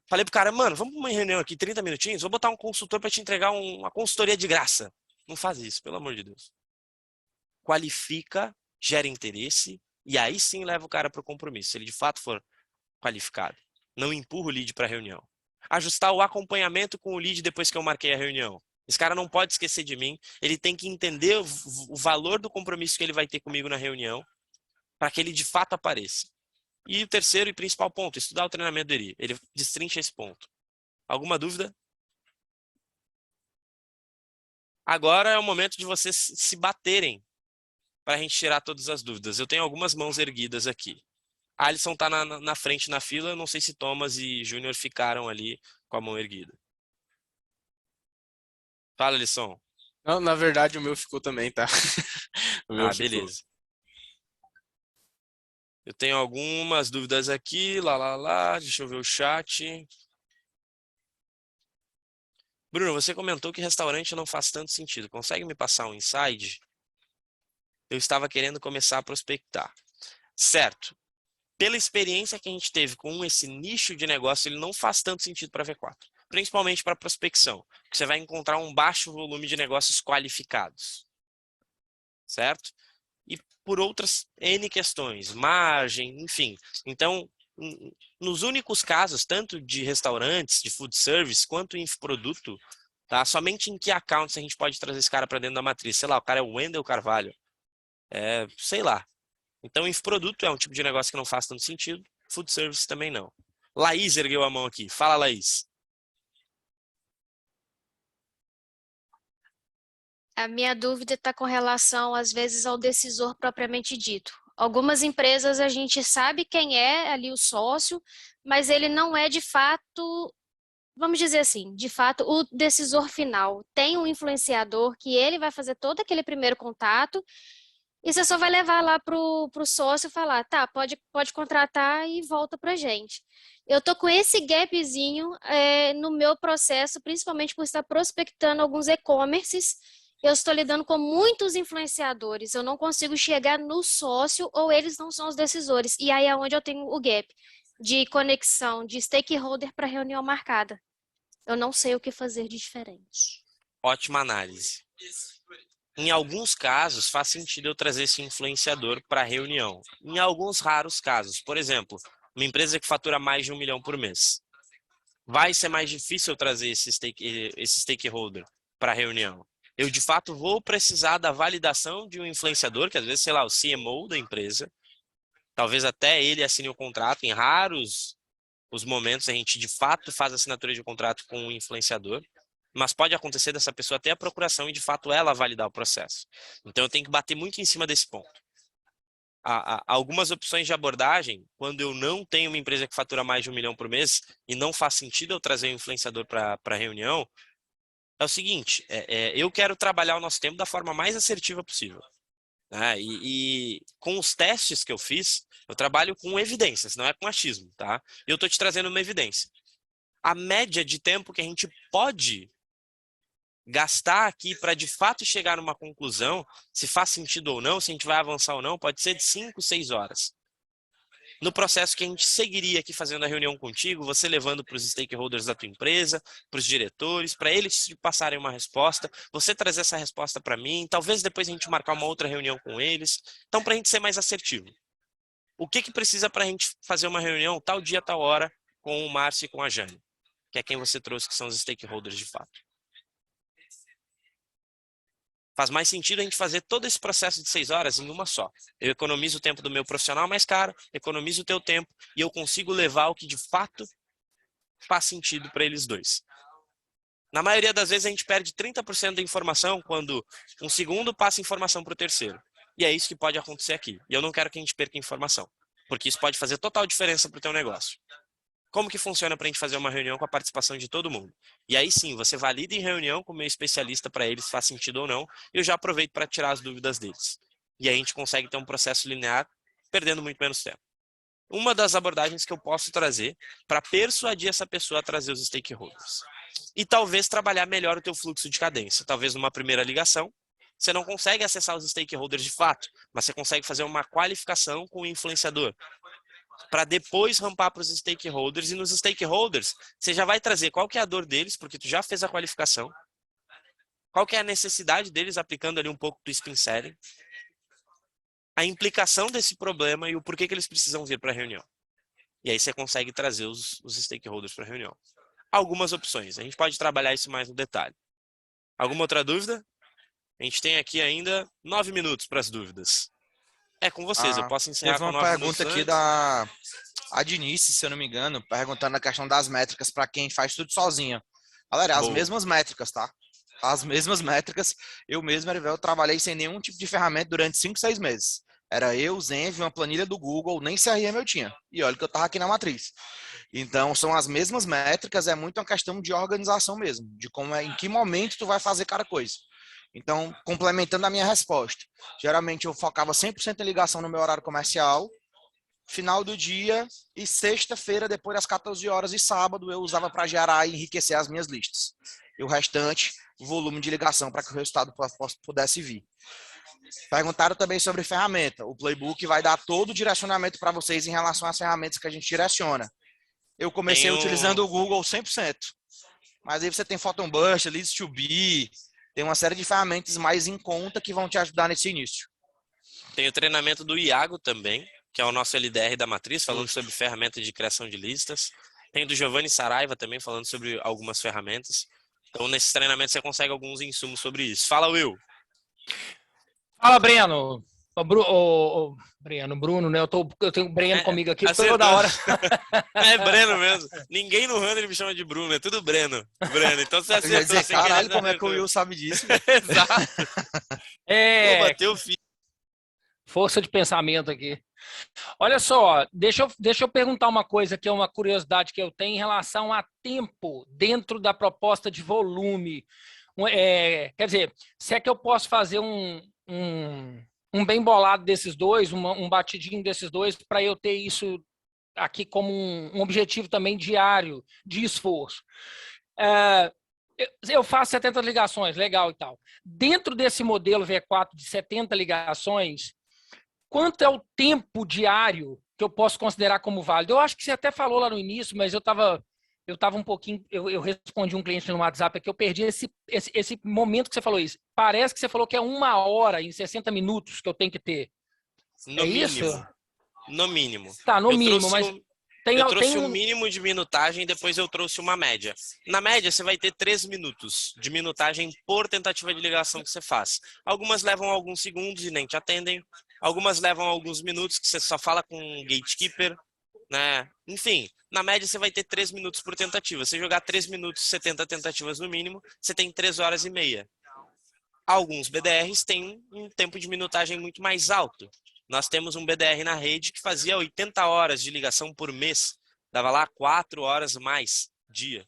Falei pro cara, mano, vamos para uma reunião aqui, 30 minutinhos, vou botar um consultor para te entregar uma consultoria de graça. Não faz isso, pelo amor de Deus. Qualifica, gera interesse, e aí sim leva o cara para o compromisso, se ele de fato for qualificado. Não empurra o lead para a reunião. Ajustar o acompanhamento com o lead depois que eu marquei a reunião. Esse cara não pode esquecer de mim, ele tem que entender o valor do compromisso que ele vai ter comigo na reunião, para que ele de fato apareça. E o terceiro e principal ponto, estudar o treinamento dele. Ele destrincha esse ponto. Alguma dúvida? Agora é o momento de vocês se baterem para a gente tirar todas as dúvidas. Eu tenho algumas mãos erguidas aqui. A Alisson está na frente na fila, não sei se Thomas e Júnior ficaram ali com a mão erguida. Fala, Alisson. Não, na verdade o meu ficou também, tá? O meu ficou. Beleza. Eu tenho algumas dúvidas aqui, lá, deixa eu ver o chat. Bruno, você comentou que restaurante não faz tanto sentido. Consegue me passar um insight? Eu estava querendo começar a prospectar. Certo. Pela experiência que a gente teve com esse nicho de negócio, ele não faz tanto sentido para V4. Principalmente para prospecção. Você vai encontrar um baixo volume de negócios qualificados. Certo? E por outras N questões, margem, enfim. Então, nos únicos casos, tanto de restaurantes, de food service, quanto em produto, tá? Somente em key accounts a gente pode trazer esse cara para dentro da matriz. Sei lá, o cara é o Wendel Carvalho. Sei lá. Então, infoproduto é um tipo de negócio que não faz tanto sentido. Food service também não. Laís ergueu a mão aqui. Fala, Laís. A minha dúvida está com relação, às vezes, ao decisor propriamente dito. Algumas empresas a gente sabe quem é ali o sócio, mas ele não é de fato, vamos dizer assim, de fato o decisor final. Tem um influenciador que ele vai fazer todo aquele primeiro contato e você só vai levar lá para o sócio e falar, tá, pode contratar e volta para a gente. Eu tô com esse gapzinho no meu processo, principalmente por estar prospectando alguns e-commerces. Eu estou lidando com muitos influenciadores, eu não consigo chegar no sócio ou eles não são os decisores. E aí é onde eu tenho o gap de conexão, de stakeholder para reunião marcada. Eu não sei o que fazer de diferente. Ótima análise. Em alguns casos, faz sentido eu trazer esse influenciador para a reunião. Em alguns raros casos, por exemplo, uma empresa que fatura mais de 1 milhão por mês. Vai ser mais difícil eu trazer esse stakeholder para a reunião. Eu, de fato, vou precisar da validação de um influenciador, que às vezes, sei lá, o CMO da empresa, talvez até ele assine o contrato. Em raros os momentos a gente, de fato, faz a assinatura de contrato com um influenciador, mas pode acontecer dessa pessoa ter a procuração e, de fato, ela validar o processo. Então, eu tenho que bater muito em cima desse ponto. Algumas opções de abordagem, quando eu não tenho uma empresa que fatura mais de 1 milhão por mês e não faz sentido eu trazer um influenciador para a reunião, é o seguinte, eu quero trabalhar o nosso tempo da forma mais assertiva possível. Né? E com os testes que eu fiz, eu trabalho com evidências, não é com achismo. Tá? E eu estou te trazendo uma evidência. A média de tempo que a gente pode gastar aqui para de fato chegar numa conclusão, se faz sentido ou não, se a gente vai avançar ou não, pode ser de 5, 6 horas. No processo que a gente seguiria aqui fazendo a reunião contigo, você levando para os stakeholders da tua empresa, para os diretores, para eles te passarem uma resposta, você trazer essa resposta para mim, talvez depois a gente marcar uma outra reunião com eles. Então, para a gente ser mais assertivo. O que precisa para a gente fazer uma reunião tal dia, tal hora, com o Márcio e com a Jane, que é quem você trouxe, que são os stakeholders de fato. Faz mais sentido a gente fazer todo esse processo de 6 horas em uma só. Eu economizo o tempo do meu profissional mais caro, economizo o teu tempo e eu consigo levar o que de fato faz sentido para eles dois. Na maioria das vezes a gente perde 30% da informação quando um segundo passa informação para o terceiro. E é isso que pode acontecer aqui. E eu não quero que a gente perca informação, porque isso pode fazer total diferença para o teu negócio. Como que funciona para a gente fazer uma reunião com a participação de todo mundo? E aí sim, você valida em reunião com o meu especialista para eles se faz sentido ou não, e eu já aproveito para tirar as dúvidas deles. E aí a gente consegue ter um processo linear, perdendo muito menos tempo. Uma das abordagens que eu posso trazer para persuadir essa pessoa a trazer os stakeholders. E talvez trabalhar melhor o teu fluxo de cadência. Talvez numa primeira ligação, você não consegue acessar os stakeholders de fato, mas você consegue fazer uma qualificação com o influenciador, para depois rampar para os stakeholders, e nos stakeholders você já vai trazer qual que é a dor deles, porque tu já fez a qualificação, qual que é a necessidade deles, aplicando ali um pouco do spin selling, a implicação desse problema e o porquê que eles precisam vir para a reunião. E aí você consegue trazer os stakeholders para a reunião. Algumas opções, a gente pode trabalhar isso mais no detalhe. Alguma outra dúvida? A gente tem aqui ainda 9 minutos para as dúvidas. É com vocês, eu posso encerrar Teve com uma 9 pergunta minutos aqui antes. da Dinice, se eu não me engano, perguntando a questão das métricas para quem faz tudo sozinho. Galera, as Boa. mesmas métricas, tá? As mesmas métricas. Eu mesmo, Erivel, trabalhei sem nenhum tipo de ferramenta durante 5, 6 meses. Era eu, Zenv, uma planilha do Google, nem CRM eu tinha. E olha que eu tava aqui na matriz. Então, são as mesmas métricas, é muito uma questão de organização mesmo, de como em que momento tu vai fazer cada coisa. Então, complementando a minha resposta, geralmente eu focava 100% em ligação no meu horário comercial, final do dia e sexta-feira, depois das 14 horas e sábado, eu usava para gerar e enriquecer as minhas listas. E o restante, volume de ligação para que o resultado pudesse vir. Perguntaram também sobre ferramenta. O Playbook vai dar todo o direcionamento para vocês em relação às ferramentas que a gente direciona. Eu comecei utilizando o Google 100%. Mas aí você tem PhotonBurst, Leads2B, tem uma série de ferramentas mais em conta que vão te ajudar nesse início. Tem o treinamento do Iago também, que é o nosso LDR da Matriz, falando sobre ferramenta de criação de listas. Tem do Giovanni Saraiva também, falando sobre algumas ferramentas. Então, nesses treinamentos, você consegue alguns insumos sobre isso. Fala, Will. Fala, Breno. Bruno, né? Eu tenho o Breno comigo aqui toda hora. É Breno mesmo. Ninguém no Hunter me chama de Bruno, é tudo Breno. Então você acertou. Eu ia dizer, caralho, como é que o Will sabe disso? Exato. É... Bateu o fio. Força de pensamento aqui. Olha só, deixa eu perguntar uma coisa que é uma curiosidade que eu tenho em relação a tempo dentro da proposta de volume. Quer dizer, se é que eu posso fazer um bem bolado desses dois, um batidinho desses dois, para eu ter isso aqui como um objetivo também diário de esforço. Eu faço 70 ligações, legal e tal. Dentro desse modelo V4 de 70 ligações, quanto é o tempo diário que eu posso considerar como válido? Eu acho que você até falou lá no início, mas eu estava um pouquinho... Eu respondi um cliente no WhatsApp aqui, eu perdi esse momento que você falou isso. Parece que você falou que é 1 hora em 60 minutos que eu tenho que ter. No mínimo. Isso? No mínimo. Tá, no mínimo, mas... Eu trouxe um mínimo de minutagem e depois eu trouxe uma média. Na média, você vai ter 3 minutos de minutagem por tentativa de ligação que você faz. Algumas levam alguns segundos e nem te atendem. Algumas levam alguns minutos que você só fala com um gatekeeper, né? Enfim, na média você vai ter 3 minutos por tentativa. Se jogar 3 minutos, 70 tentativas no mínimo, você tem 3 horas e meia. Alguns BDRs têm um tempo de minutagem muito mais alto. Nós temos um BDR na rede que fazia 80 horas de ligação por mês. Dava lá 4 horas mais dia.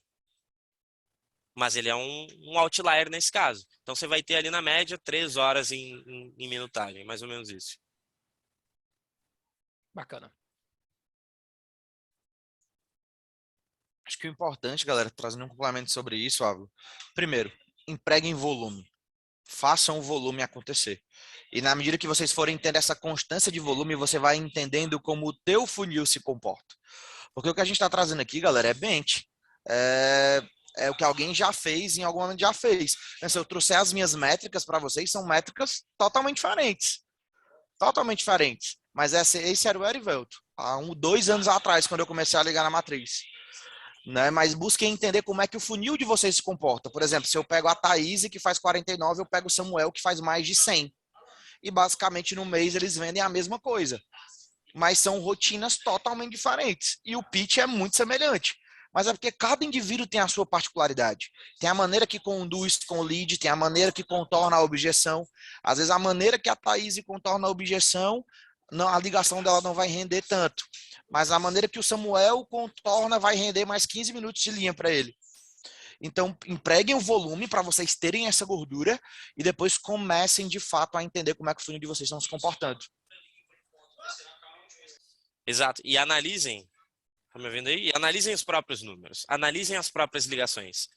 Mas ele é um outlier nesse caso. Então você vai ter ali na média 3 horas em minutagem, mais ou menos isso. Bacana. Acho que o importante, galera, trazendo um complemento sobre isso, Ávila. Primeiro, empreguem volume. Façam o volume acontecer. E na medida que vocês forem tendo essa constância de volume, você vai entendendo como o teu funil se comporta. Porque o que a gente está trazendo aqui, galera, é bench. É o que alguém já fez, em algum momento já fez. Se eu trouxer as minhas métricas para vocês, são métricas totalmente diferentes. Totalmente diferentes. Mas esse era o Erivelto. Há 2 anos atrás, quando eu comecei a ligar na matriz. Né? Mas busquem entender como é que o funil de vocês se comporta. Por exemplo, se eu pego a Thaís, que faz 49, eu pego o Samuel, que faz mais de 100. E basicamente no mês eles vendem a mesma coisa. Mas são rotinas totalmente diferentes. E o pitch é muito semelhante. mas é porque cada indivíduo tem a sua particularidade. Tem a maneira que conduz com o lead, tem a maneira que contorna a objeção. Às vezes a maneira que a Thaís contorna a objeção, não, a ligação dela não vai render tanto. Mas a maneira que o Samuel contorna vai render mais 15 minutos de linha para ele. Então, empreguem o volume para vocês terem essa gordura e depois comecem, de fato, a entender como é que o funil de vocês estão se comportando. Exato. E analisem, tá me ouvindo aí? E analisem os próprios números. Analisem as próprias ligações.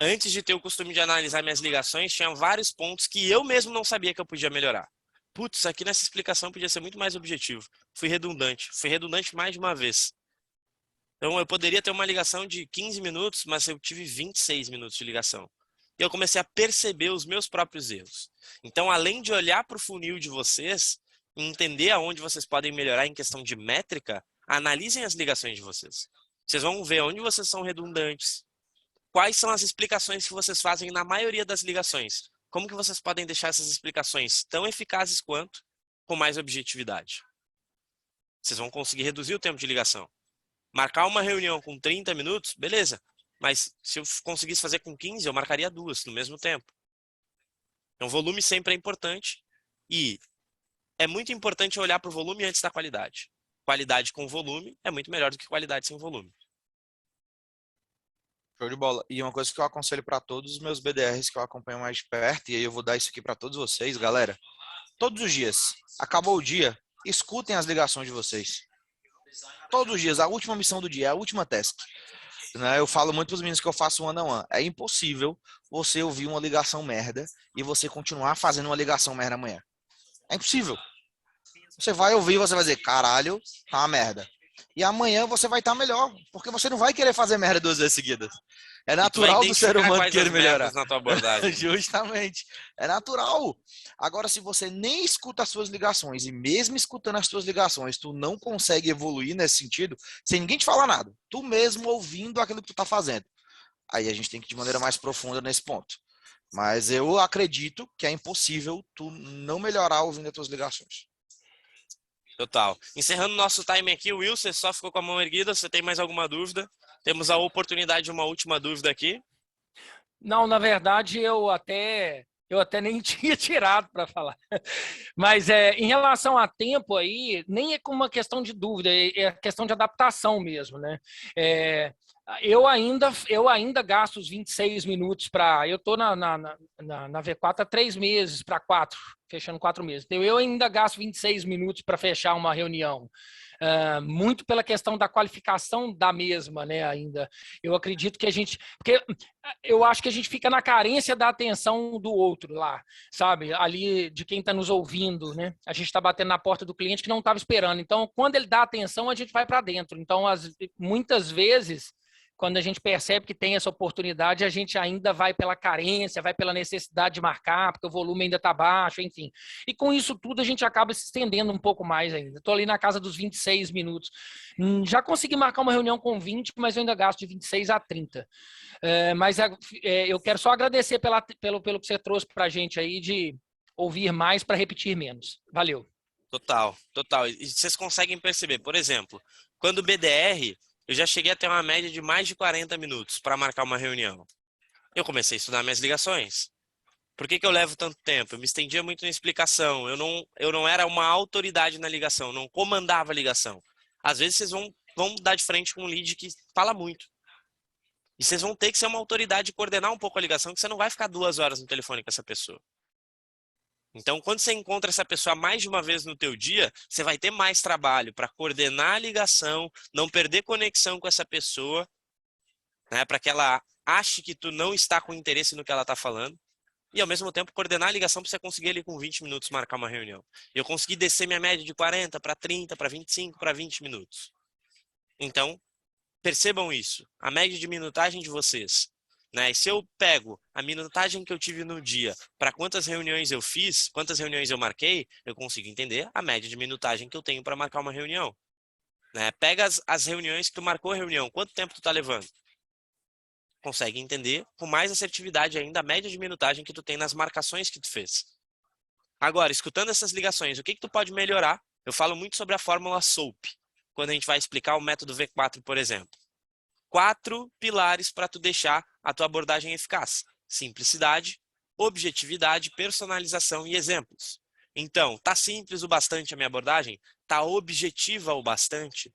Antes de ter o costume de analisar minhas ligações, tinha vários pontos que eu mesmo não sabia que eu podia melhorar. Putz, aqui nessa explicação podia ser muito mais objetivo. Fui redundante mais de uma vez. Então eu poderia ter uma ligação de 15 minutos, mas eu tive 26 minutos de ligação. E eu comecei a perceber os meus próprios erros. Então, além de olhar para o funil de vocês e entender aonde vocês podem melhorar em questão de métrica, analisem as ligações de vocês. Vocês vão ver onde vocês são redundantes. Quais são as explicações que vocês fazem na maioria das ligações? Como que vocês podem deixar essas explicações tão eficazes quanto, com mais objetividade? Vocês vão conseguir reduzir o tempo de ligação. Marcar uma reunião com 30 minutos, beleza. Mas se eu conseguisse fazer com 15, eu marcaria 2 no mesmo tempo. Então, volume sempre é importante. E é muito importante olhar para o volume antes da qualidade. Qualidade com volume é muito melhor do que qualidade sem volume. Show de bola. E uma coisa que eu aconselho para todos os meus BDRs que eu acompanho mais de perto, e aí eu vou dar isso aqui para todos vocês, galera. Todos os dias, acabou o dia, escutem as ligações de vocês. Todos os dias, a última missão do dia, a última task. Eu falo muito para os meninos que eu faço one-on-one. É impossível você ouvir uma ligação merda e você continuar fazendo uma ligação merda amanhã. É impossível. Você vai ouvir e você vai dizer, caralho, tá uma merda. E amanhã você vai estar melhor, porque você não vai querer fazer merda 2 vezes seguidas. É natural do ser humano querer melhorar. Na tua abordagem. Justamente. É natural. Agora, se você nem escuta as suas ligações e mesmo escutando as suas ligações, tu não consegue evoluir nesse sentido, sem ninguém te falar nada. Tu mesmo ouvindo aquilo que tu tá fazendo. Aí a gente tem que ir de maneira mais profunda nesse ponto. Mas eu acredito que é impossível tu não melhorar ouvindo as tuas ligações. Total. Encerrando nosso time aqui, o Will, você só ficou com a mão erguida. Você tem mais alguma dúvida? Temos a oportunidade de uma última dúvida aqui. Não, na verdade, eu até nem tinha tirado para falar. Mas em relação a tempo aí, nem é como uma questão de dúvida, é questão de adaptação mesmo, né? Eu ainda gasto os 26 minutos para... Eu estou na V4 há 3 meses para 4, fechando 4 meses. Então, eu ainda gasto 26 minutos para fechar uma reunião. Muito pela questão da qualificação da mesma, né, ainda. Eu acredito que a gente... Porque eu acho que a gente fica na carência da atenção do outro lá, sabe? Ali, de quem está nos ouvindo, né? A gente está batendo na porta do cliente que não estava esperando. Então, quando ele dá atenção, a gente vai para dentro. Então, muitas vezes... Quando a gente percebe que tem essa oportunidade, a gente ainda vai pela carência, vai pela necessidade de marcar, porque o volume ainda está baixo, enfim. E com isso tudo, a gente acaba se estendendo um pouco mais ainda. Estou ali na casa dos 26 minutos. Já consegui marcar uma reunião com 20, mas eu ainda gasto de 26 a 30. Mas eu quero só agradecer pelo que você trouxe para a gente aí, de ouvir mais para repetir menos. Valeu. Total. E vocês conseguem perceber, por exemplo, quando o BDR... Eu já cheguei a ter uma média de mais de 40 minutos para marcar uma reunião. Eu comecei a estudar minhas ligações. Por que eu levo tanto tempo? Eu me estendia muito na explicação. Eu não era uma autoridade na ligação, não comandava a ligação. Às vezes vocês vão dar de frente com um lead que fala muito. E vocês vão ter que ser uma autoridade e coordenar um pouco a ligação, que você não vai ficar 2 horas no telefone com essa pessoa. Então, quando você encontra essa pessoa mais de uma vez no teu dia, você vai ter mais trabalho para coordenar a ligação, não perder conexão com essa pessoa, né, para que ela ache que tu não está com interesse no que ela está falando, e ao mesmo tempo coordenar a ligação para você conseguir ali com 20 minutos marcar uma reunião. Eu consegui descer minha média de 40 para 30, para 25, para 20 minutos. Então, percebam isso. A média de minutagem de vocês. Né? E se eu pego a minutagem que eu tive no dia para quantas reuniões eu fiz, quantas reuniões eu marquei, eu consigo entender a média de minutagem que eu tenho para marcar uma reunião. Né? Pega as reuniões que tu marcou a reunião, quanto tempo tu tá levando? Consegue entender com mais assertividade ainda a média de minutagem que tu tem nas marcações que tu fez. Agora, escutando essas ligações, o que tu pode melhorar? Eu falo muito sobre a fórmula SOAP, quando a gente vai explicar o método V4, por exemplo. 4 pilares para tu deixar a tua abordagem eficaz: simplicidade, objetividade, personalização e exemplos. Então, tá simples o bastante a minha abordagem? Tá objetiva o bastante?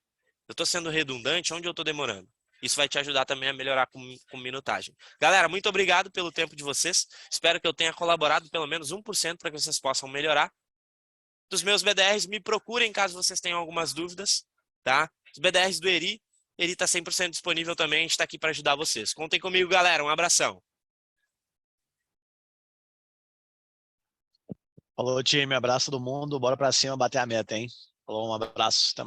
Eu estou sendo redundante? Onde eu estou demorando? Isso vai te ajudar também a melhorar com minutagem. Galera, muito obrigado pelo tempo de vocês. Espero que eu tenha colaborado pelo menos 1% para que vocês possam melhorar. Dos meus BDRs, me procurem caso vocês tenham algumas dúvidas, tá? Os BDRs do Eri está 100% disponível também, a gente está aqui para ajudar vocês. Contem comigo, galera. Um abração. Falou, time. Abraço do mundo. Bora pra cima bater a meta, hein? Falou, um abraço. Até mais.